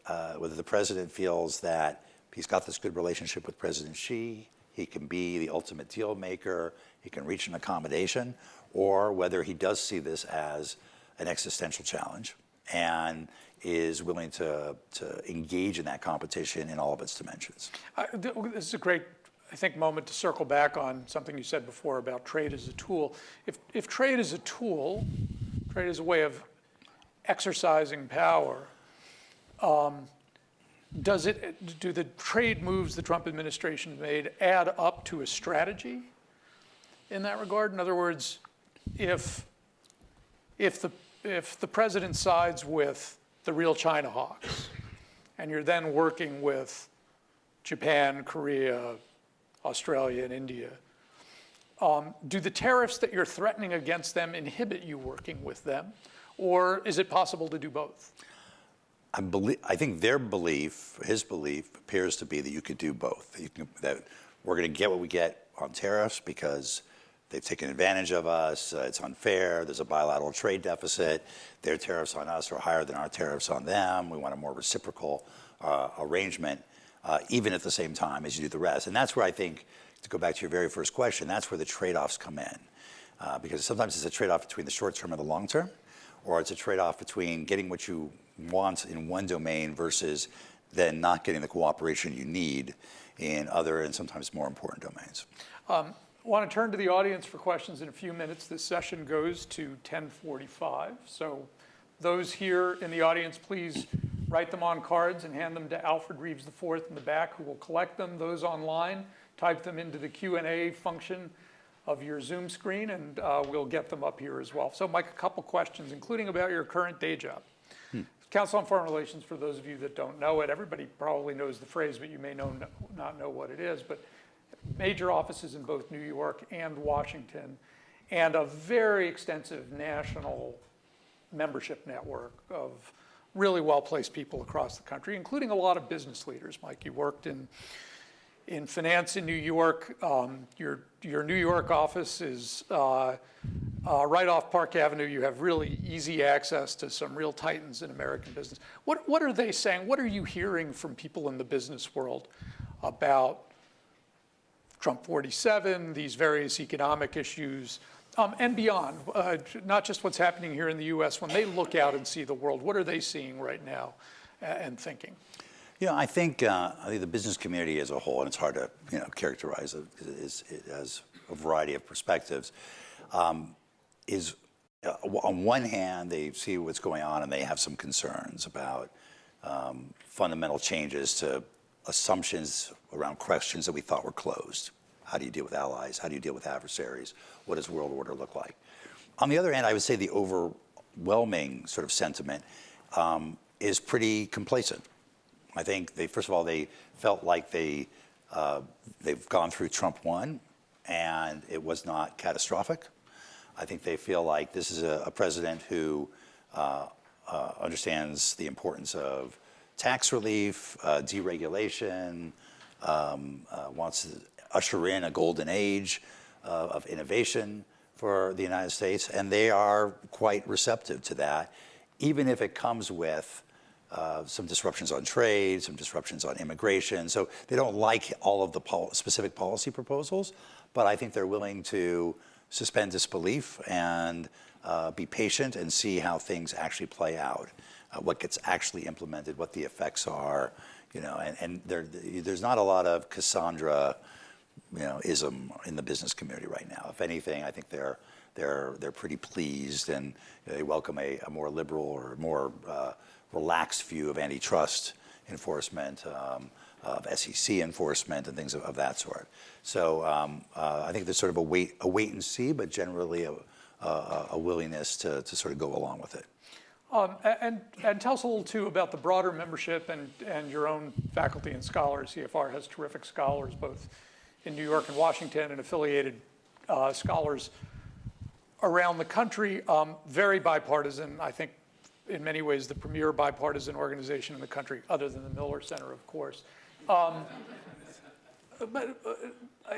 the president feels that he's got this good relationship with President Xi, he can be the ultimate deal maker, he can reach an accommodation, or whether he does see this as an existential challenge and is willing to engage in that competition in all of its dimensions. This is a great, I think, moment to circle back on something you said before about trade as a tool. If trade is a tool, trade is a way of exercising power, do the trade moves the Trump administration made add up to a strategy in that regard? In other words, if the president sides with the real China hawks, and you're then working with Japan, Korea, Australia, and India, do the tariffs that you're threatening against them inhibit you working with them, or is it possible to do both? I think his belief appears to be that you could do both. That we're going to get what we get on tariffs because they've taken advantage of us, it's unfair, there's a bilateral trade deficit, their tariffs on us are higher than our tariffs on them, we want a more reciprocal arrangement, even at the same time as you do the rest. And that's where I think, to go back to your very first question, that's where the trade-offs come in. Because sometimes it's a trade-off between the short term and the long term, or it's a trade-off between getting what you want in one domain versus then not getting the cooperation you need in other and sometimes more important domains. I want to turn to the audience for questions in a few minutes. This session goes to 10:45. So those here in the audience, please write them on cards and hand them to Alfred Reeves IV in the back, who will collect them. Those online, type them into the Q&A function of your Zoom screen, and we'll get them up here as well. So Mike, a couple questions, including about your current day job. Council on Foreign Relations, for those of you that don't know it, everybody probably knows the phrase, but you may not know what it is, but major offices in both New York and Washington, and a very extensive national membership network of really well-placed people across the country, including a lot of business leaders. Mike, you worked in finance in New York. Your New York office is right off Park Avenue. You have really easy access to some real titans in American business. What are they saying? What are you hearing from people in the business world about Trump 47, these various economic issues, and beyond? Not just what's happening here in the U.S. When they look out and see the world, what are they seeing right now and thinking? Yeah, I think the business community as a whole, and it's hard to characterize it as a variety of perspectives, is on one hand they see what's going on and they have some concerns about fundamental changes to assumptions around questions that we thought were closed. How do you deal with allies? How do you deal with adversaries? What does world order look like? On the other hand, I would say the overwhelming sort of sentiment is pretty complacent. I think first of all, they felt like they've gone through Trump 1 and it was not catastrophic. I think they feel like this is a president who understands the importance of tax relief, deregulation, wants to usher in a golden age of innovation for the United States, and they are quite receptive to that, even if it comes with some disruptions on trade, some disruptions on immigration. So they don't like all of the specific policy proposals, but I think they're willing to suspend disbelief and be patient and see how things actually play out, what gets actually implemented, what the effects are, and there's not a lot of Cassandra, ism in the business community right now. If anything, I think they're pretty pleased and they welcome a more liberal or more relaxed view of antitrust enforcement, of SEC enforcement, and things of that sort. So I think there's sort of a wait and see, but generally a willingness to sort of go along with it. And tell us a little too about the broader membership and your own faculty and scholars. CFR has terrific scholars both in New York and Washington, and affiliated scholars around the country. Very bipartisan. I think in many ways the premier bipartisan organization in the country, other than the Miller Center, of course.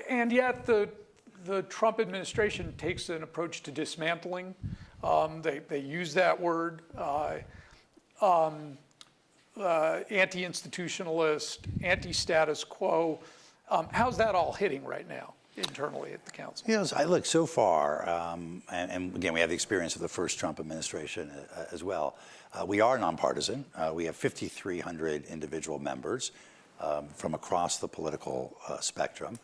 And yet the Trump administration takes an approach to dismantling. They use that word, anti-institutionalist, anti-status quo. How's that all hitting right now internally at the council? Yes, I look so far, and again, we have the experience of the first Trump administration as well. We are nonpartisan. We have 5,300 individual members from across the political spectrum.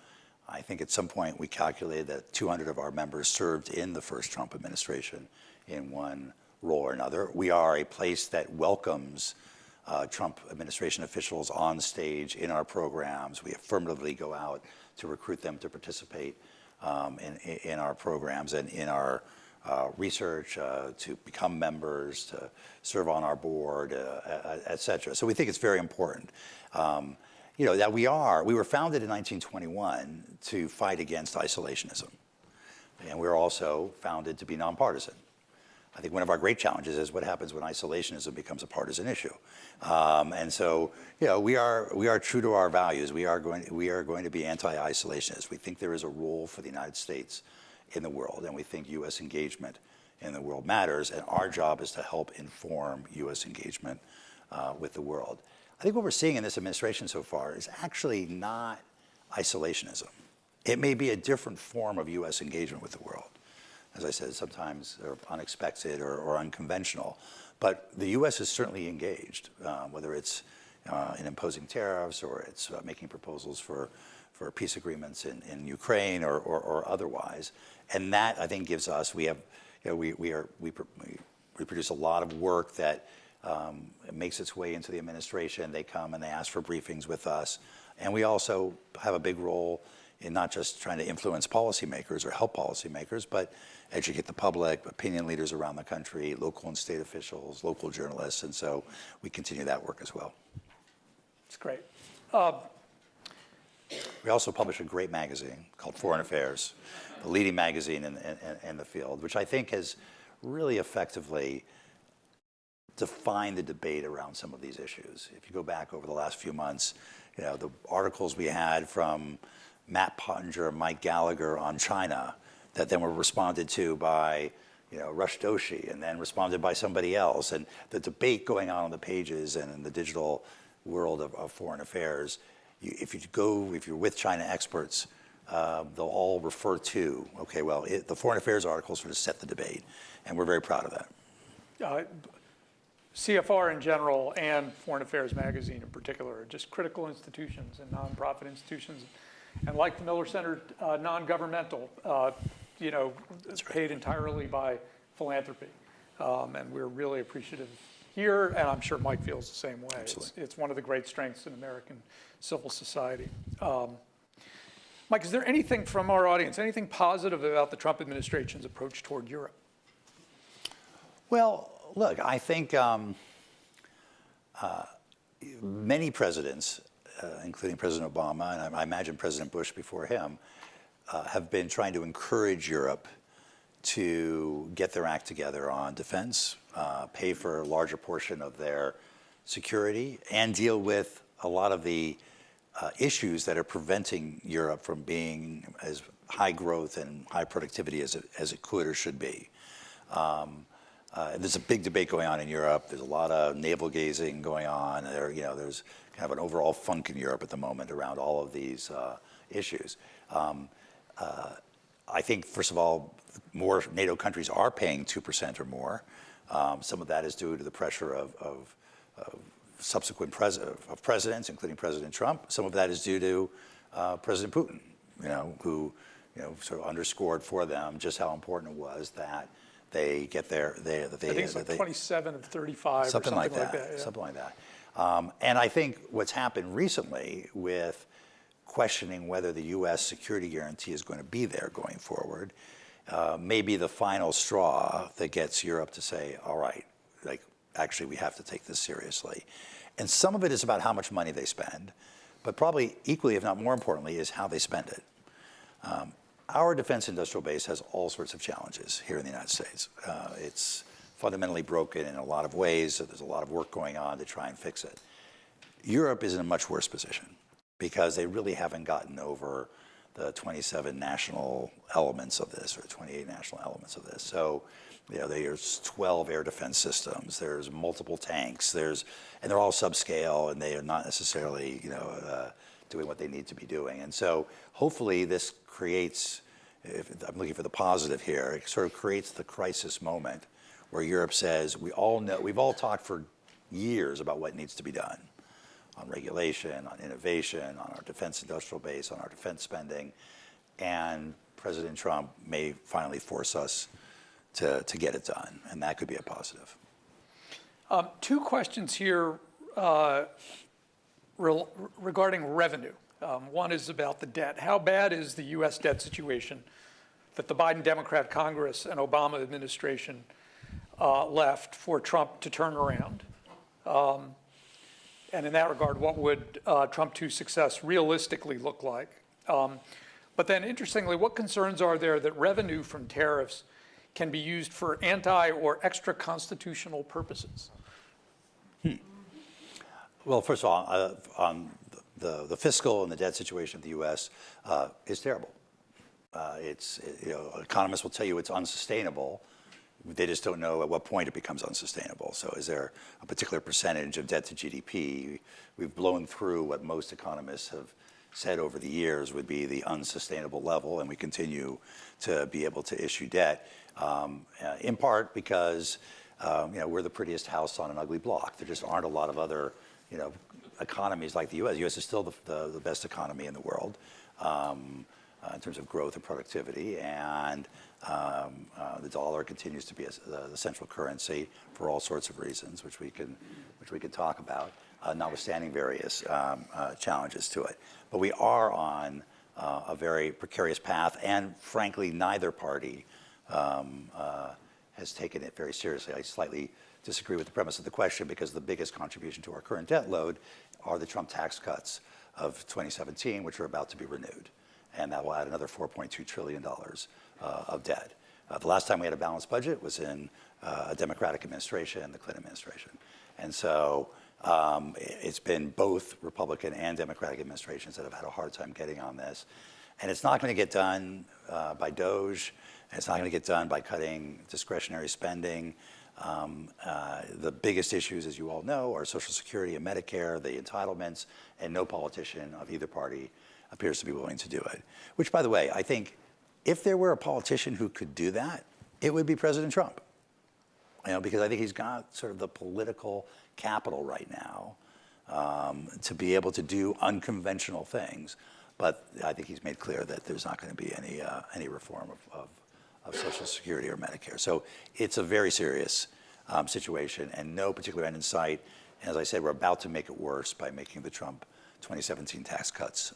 I think at some point we calculated that 200 of our members served in the first Trump administration in one role or another. We are a place that welcomes Trump administration officials on stage in our programs. We affirmatively go out to recruit them to participate in our programs and in our research, to become members, to serve on our board, et cetera. So we think it's very important. That we were founded in 1921 to fight against isolationism. And we're also founded to be nonpartisan. I think one of our great challenges is what happens when isolationism becomes a partisan issue. And so, we are true to our values. We are going to be anti-isolationist. We think there is a role for the United States in the world, and we think U.S. engagement in the world matters, and our job is to help inform U.S. engagement with the world. I think what we're seeing in this administration so far is actually not isolationism. It may be a different form of U.S. engagement with the world. As I said, sometimes they're unexpected or unconventional. But the U.S. is certainly engaged, whether it's in imposing tariffs or it's making proposals for peace agreements in Ukraine or otherwise. And that, I think, gives us, we produce a lot of work that makes its way into the administration. They come and they ask for briefings with us. And we also have a big role in not just trying to influence policymakers or help policymakers, but educate the public, opinion leaders around the country, local and state officials, local journalists, and so we continue that work as well. It's great. We also publish a great magazine called Foreign Affairs, the leading magazine in the field, which I think has really effectively defined the debate around some of these issues. If you go back over the last few months, the articles we had from Matt Pottinger and Mike Gallagher on China that then were responded to by Rush Doshi and then responded by somebody else, and the debate going on the pages and in the digital world of foreign affairs, if you're with China experts, they'll all refer to, okay, well, the foreign affairs articles sort of set the debate, and we're very proud of that. CFR in general and Foreign Affairs Magazine in particular are just critical institutions and nonprofit institutions. And like the Miller Center, non-governmental, paid entirely by philanthropy. And we're really appreciative here, and I'm sure Mike feels the same way. It's one of the great strengths in American civil society. Mike, is there anything from our audience, anything positive about the Trump administration's approach toward Europe? Well, look, I think many presidents, including President Obama, and I imagine President Bush before him, have been trying to encourage Europe to get their act together on defense, pay for a larger portion of their security, and deal with a lot of the issues that are preventing Europe from being as high growth and high productivity as it could or should be. There's a big debate going on in Europe. There's a lot of navel gazing going on. There's kind of an overall funk in Europe at the moment around all of these issues. I think, first of all, more NATO countries are paying 2% or more. Some of that is due to the pressure of subsequent presidents, including President Trump. Some of that is due to President Putin, who sort of underscored for them just how important it was that they get their. I think it's like 27 of 35 something or something like that. Yeah. Something like that. And I think what's happened recently with questioning whether the U.S. security guarantee is going to be there going forward may be the final straw that gets Europe to say, all right, actually we have to take this seriously. And some of it is about how much money they spend, but probably equally, if not more importantly, is how they spend it. Our defense industrial base has all sorts of challenges here in the United States. It's fundamentally broken in a lot of ways, so there's a lot of work going on to try and fix it. Europe is in a much worse position because they really haven't gotten over the 27 national elements of this, or 28 national elements of this. So, there's 12 air defense systems, there's multiple tanks, and they're all subscale, and they are not necessarily, doing what they need to be doing. And so, hopefully, this creates, I'm looking for the positive here, it sort of creates the crisis moment where Europe says, we've all talked for years about what needs to be done on regulation, on innovation, on our defense industrial base, on our defense spending, and President Trump may finally force us to get it done, and that could be a positive. Two questions here regarding revenue. One is about the debt. How bad is the U.S. debt situation that the Biden Democrat Congress and Obama administration left for Trump to turn around? And in that regard, what would Trump 2's success realistically look like? But then interestingly, what concerns are there that revenue from tariffs can be used for anti or extra constitutional purposes? Well, first of all, on the fiscal and the debt situation of the U.S. Is terrible. Economists will tell you it's unsustainable. They just don't know at what point it becomes unsustainable. So is there a particular percentage of debt to GDP? We've blown through what most economists have said over the years would be the unsustainable level, and we continue to be able to issue debt, in part because we're the prettiest house on an ugly block. There just aren't a lot of other economies like the U.S. The U.S. is still the best economy in the world in terms of growth and productivity, and the dollar continues to be the central currency for all sorts of reasons, which we can talk about, notwithstanding various challenges to it. But we are on a very precarious path, and frankly, neither party has taken it very seriously. I slightly disagree with the premise of the question because the biggest contribution to our current debt load are the Trump tax cuts of 2017, which are about to be renewed. And that will add another $4.2 trillion of debt. The last time we had a balanced budget was in a Democratic administration, the Clinton administration. And so it's been both Republican and Democratic administrations that have had a hard time getting on this. And it's not going to get done by DOGE. And it's not going to get done by cutting discretionary spending. The biggest issues, as you all know, are Social Security and Medicare, the entitlements, and no politician of either party appears to be willing to do it. Which, by the way, I think if there were a politician who could do that, it would be President Trump. Because I think he's got sort of the political capital right now to be able to do unconventional things. But I think he's made clear that there's not going to be any reform of Social Security or Medicare. So it's a very serious situation and no particular end in sight. And as I said, we're about to make it worse by making the Trump 2017 tax cuts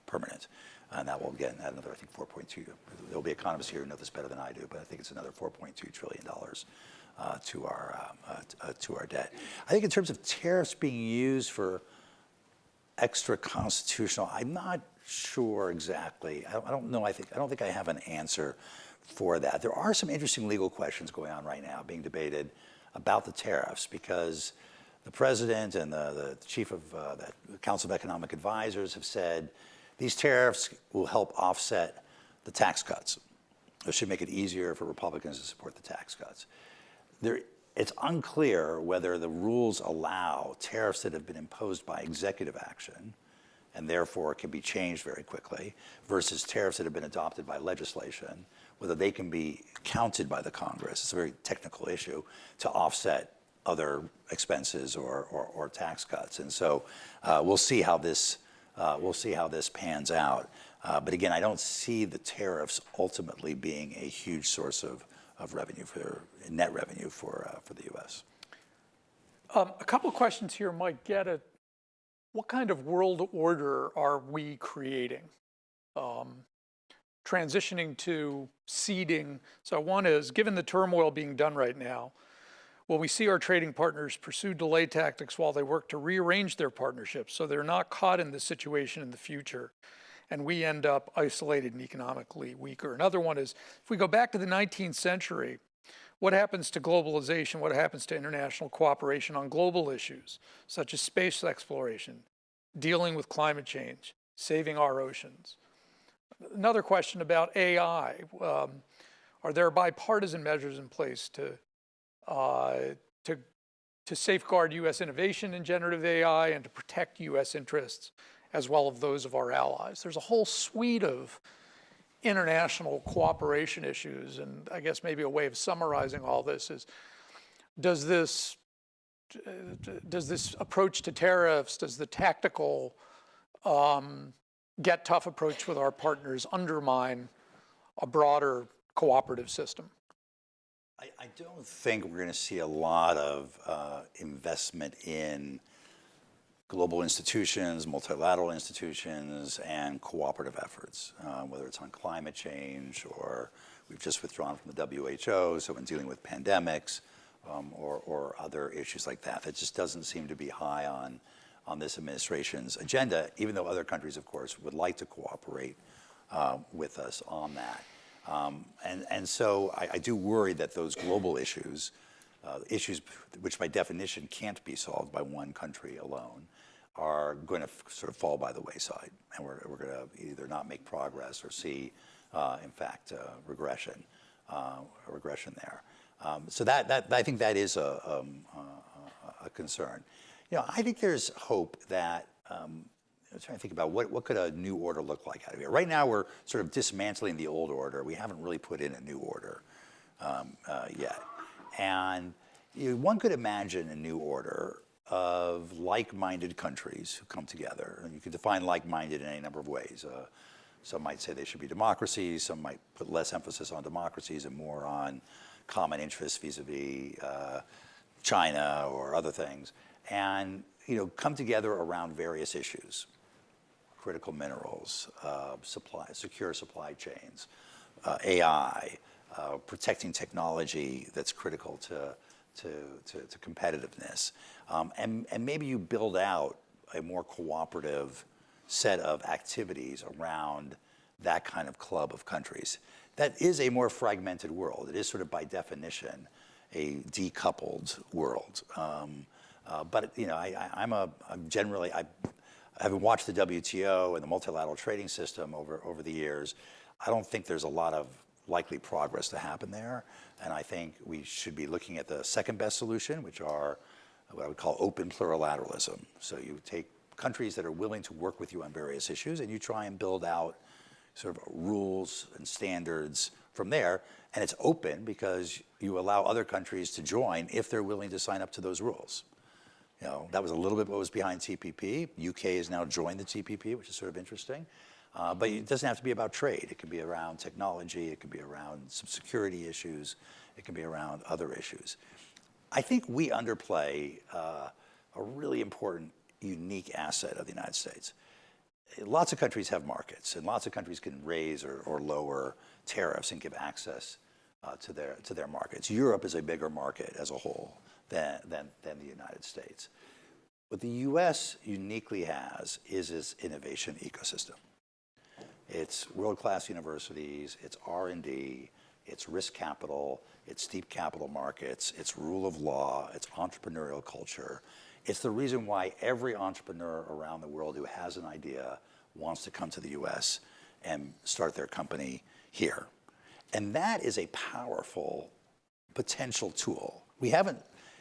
permanent. And that will, again, add another, I think, 4.2. There'll be economists here who know this better than I do, but I think it's another $4.2 trillion to our debt. I think in terms of tariffs being used for extra constitutional, I'm not sure exactly. I don't know. I don't think I have an answer for that. There are some interesting legal questions going on right now being debated about the tariffs because the president and the chief of the Council of Economic Advisors have said these tariffs will help offset the tax cuts. It should make it easier for Republicans to support the tax cuts. It's unclear whether the rules allow tariffs that have been imposed by executive action and therefore can be changed very quickly versus tariffs that have been adopted by legislation, whether they can be counted by the Congress. It's a very technical issue to offset other expenses or tax cuts. And so we'll see how this pans out. But again, I don't see the tariffs ultimately being a huge source of revenue net revenue for the U.S. A couple of questions here might get at what kind of world order are we creating? Transitioning to seeding. So one is, given the turmoil being done right now, will we see our trading partners pursue delay tactics while they work to rearrange their partnerships so they're not caught in this situation in the future and we end up isolated and economically weaker? Another one is, if we go back to the 19th century, what happens to globalization? What happens to international cooperation on global issues, such as space exploration, dealing with climate change, saving our oceans? Another question about AI. Are there bipartisan measures in place to safeguard U.S. innovation in generative AI and to protect U.S. interests as well as those of our allies? There's a whole suite of international cooperation issues, and I guess maybe a way of summarizing all this is, does this approach to tariffs, does the tactical get tough approach with our partners undermine a broader cooperative system? I don't think we're going to see a lot of investment in global institutions, multilateral institutions, and cooperative efforts, whether it's on climate change or we've just withdrawn from the WHO, so in dealing with pandemics or other issues like that. That just doesn't seem to be high on this administration's agenda, even though other countries, of course, would like to cooperate with us on that. And so I do worry that those global issues, issues which by definition can't be solved by one country alone, are going to sort of fall by the wayside. And we're going to either not make progress or see, in fact, regression there. So that I think that is a concern. I think there's hope that, I'm trying to think about what could a new order look like out of here. Right now, we're sort of dismantling the old order. We haven't really put in a new order yet. And one could imagine a new order of like-minded countries who come together. And you could define like-minded in any number of ways. Some might say they should be democracies. Some might put less emphasis on democracies and more on common interests vis-a-vis China or other things. And come together around various issues. critical minerals, secure supply chains, AI, protecting technology that's critical to competitiveness. And maybe you build out a more cooperative set of activities around that kind of club of countries. That is a more fragmented world. It is sort of by definition a decoupled world. But you know, having watched the WTO and the multilateral trading system over the years, I don't think there's a lot of likely progress to happen there. And I think we should be looking at the second best solution, which are what I would call open plurilateralism. So you take countries that are willing to work with you on various issues, and you try and build out sort of rules and standards from there. And it's open because you allow other countries to join if they're willing to sign up to those rules. You know, that was a little bit what was behind TPP. UK has now joined the TPP, which is sort of interesting. But it doesn't have to be about trade. It can be around technology. It can be around some security issues. It can be around other issues. I think we underplay a really important, unique asset of the United States. Lots of countries have markets, and lots of countries can raise or lower tariffs and give access to their markets. Europe is a bigger market as a whole than the United States. What the U.S. uniquely has is its innovation ecosystem. It's world-class universities, it's R&D, it's risk capital, it's deep capital markets, it's rule of law, it's entrepreneurial culture. It's the reason why every entrepreneur around the world who has an idea wants to come to the U.S. and start their company here. And that is a powerful potential tool. We haven't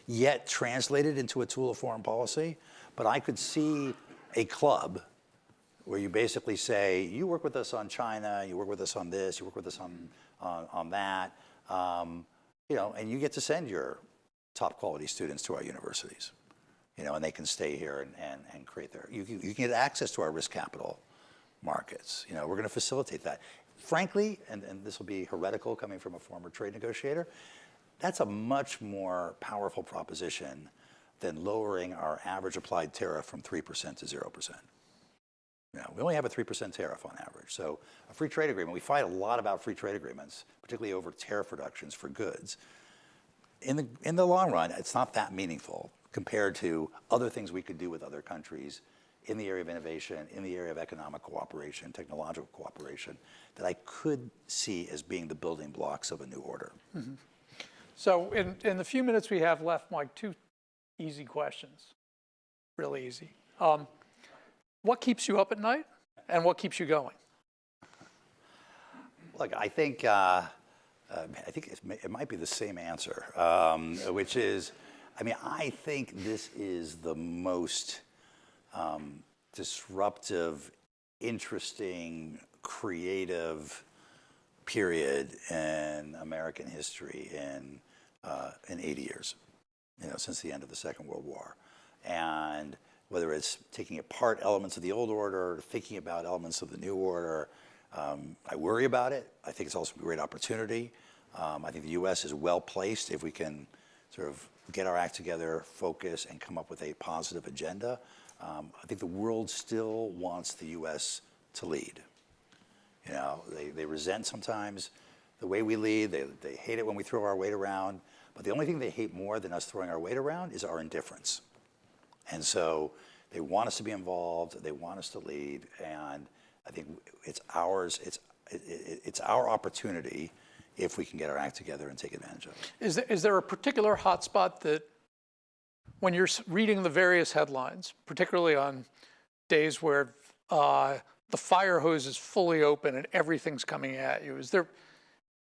yet translated into a tool of foreign policy, but I could see a club where you basically say, you work with us on China, you work with us on this, you work with us on that, you know, and you get to send your top quality students to our universities, you know, and they can stay here and create you can get access to our risk capital markets. You know, we're going to facilitate that. Frankly, and this will be heretical coming from a former trade negotiator, that's a much more powerful proposition than lowering our average applied tariff from 3% to 0%. You know, we only have a 3% tariff on average. So a free trade agreement, we fight a lot about free trade agreements, particularly over tariff reductions for goods. In the long run, it's not that meaningful compared to other things we could do with other countries in the area of innovation, in the area of economic cooperation, technological cooperation, that I could see as being the building blocks of a new order. Mm-hmm. So in the few minutes we have left, Mike, two easy questions, really easy. What keeps you up at night, and what keeps you going? Look, I think it might be the same answer, which is, I mean, I think this is the most disruptive, interesting, creative period in American history in 80 years, you know, since the end of the Second World War. And whether it's taking apart elements of the old order, thinking about elements of the new order, I worry about it. I think it's also a great opportunity. I think the U.S. is well placed if we can sort of get our act together, focus, and come up with a positive agenda. I think the world still wants the U.S. to lead. You know, they resent sometimes the way we lead. They hate it when we throw our weight around. But the only thing they hate more than us throwing our weight around is our indifference. And so they want us to be involved. They want us to lead. And I think it's ours. It's our opportunity if we can get our act together and take advantage of it. Is there a particular hotspot that, when you're reading the various headlines, particularly on days where the fire hose is fully open and everything's coming at you,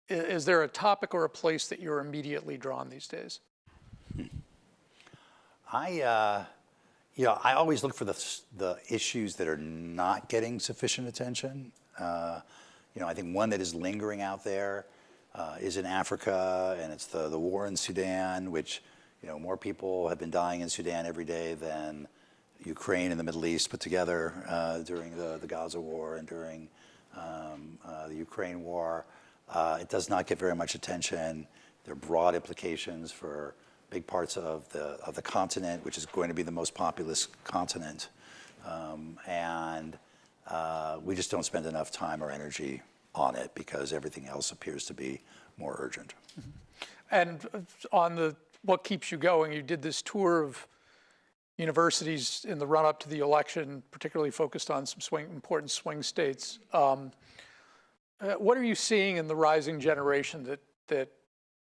is there a topic or a place that you're immediately drawn these days? You know, I always look for the issues that are not getting sufficient attention. You know, I think one that is lingering out there is in Africa, and it's the war in Sudan, which, you know, more people have been dying in Sudan every day than Ukraine and the Middle East put together during the Gaza war and during the Ukraine war. It does not get very much attention. There are broad implications for big parts of the continent, which is going to be the most populous continent. And We just don't spend enough time or energy on it because everything else appears to be more urgent. And on what keeps you going, you did this tour of universities in the run-up to the election, particularly focused on some important swing states. What are you seeing in the rising generation that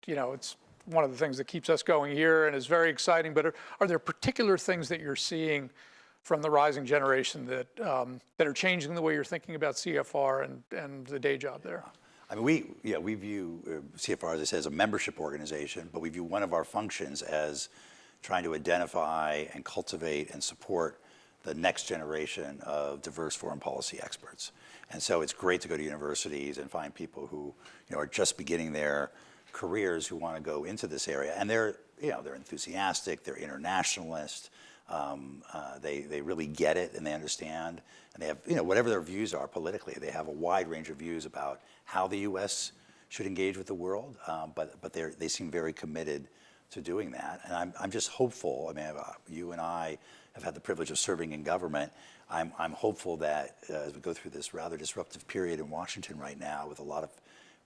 it's one of the things that keeps us going here and is very exciting, but are there particular things that you're seeing from the rising generation that are changing the way you're thinking about CFR and the day job there? I mean, we view CFR, as I said, as a membership organization, but we view one of our functions as trying to identify and cultivate and support the next generation of diverse foreign policy experts. And so it's great to go to universities and find people who are just beginning their careers who want to go into this area, and they're enthusiastic, they're internationalist, they really get it and they understand, and they have whatever their views are politically, they have a wide range of views about how the U.S. should engage with the world, but they seem very committed to doing that, and I'm just hopeful. I mean, you and I have had the privilege of serving in government. I'm hopeful that as we go through this rather disruptive period in Washington right now, with a lot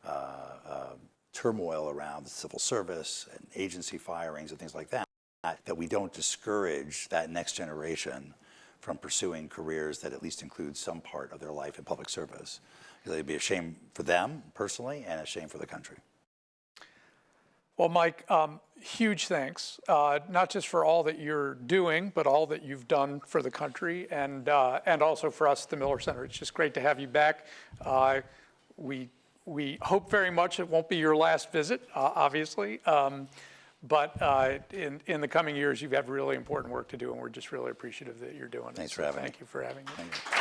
of turmoil around the civil service and agency firings and things like that, that we don't discourage that next generation from pursuing careers that at least include some part of their life in public service. Because it'd be a shame for them personally and a shame for the country. Well, Mike, huge thanks, not just for all that you're doing, but all that you've done for the country and also for us at the Miller Center. It's just great to have you back. We hope very much it won't be your last visit, obviously, but in the coming years, you have really important work to do, and we're just really appreciative that you're doing it. Thanks for having me. Thank you for having me. Thank you.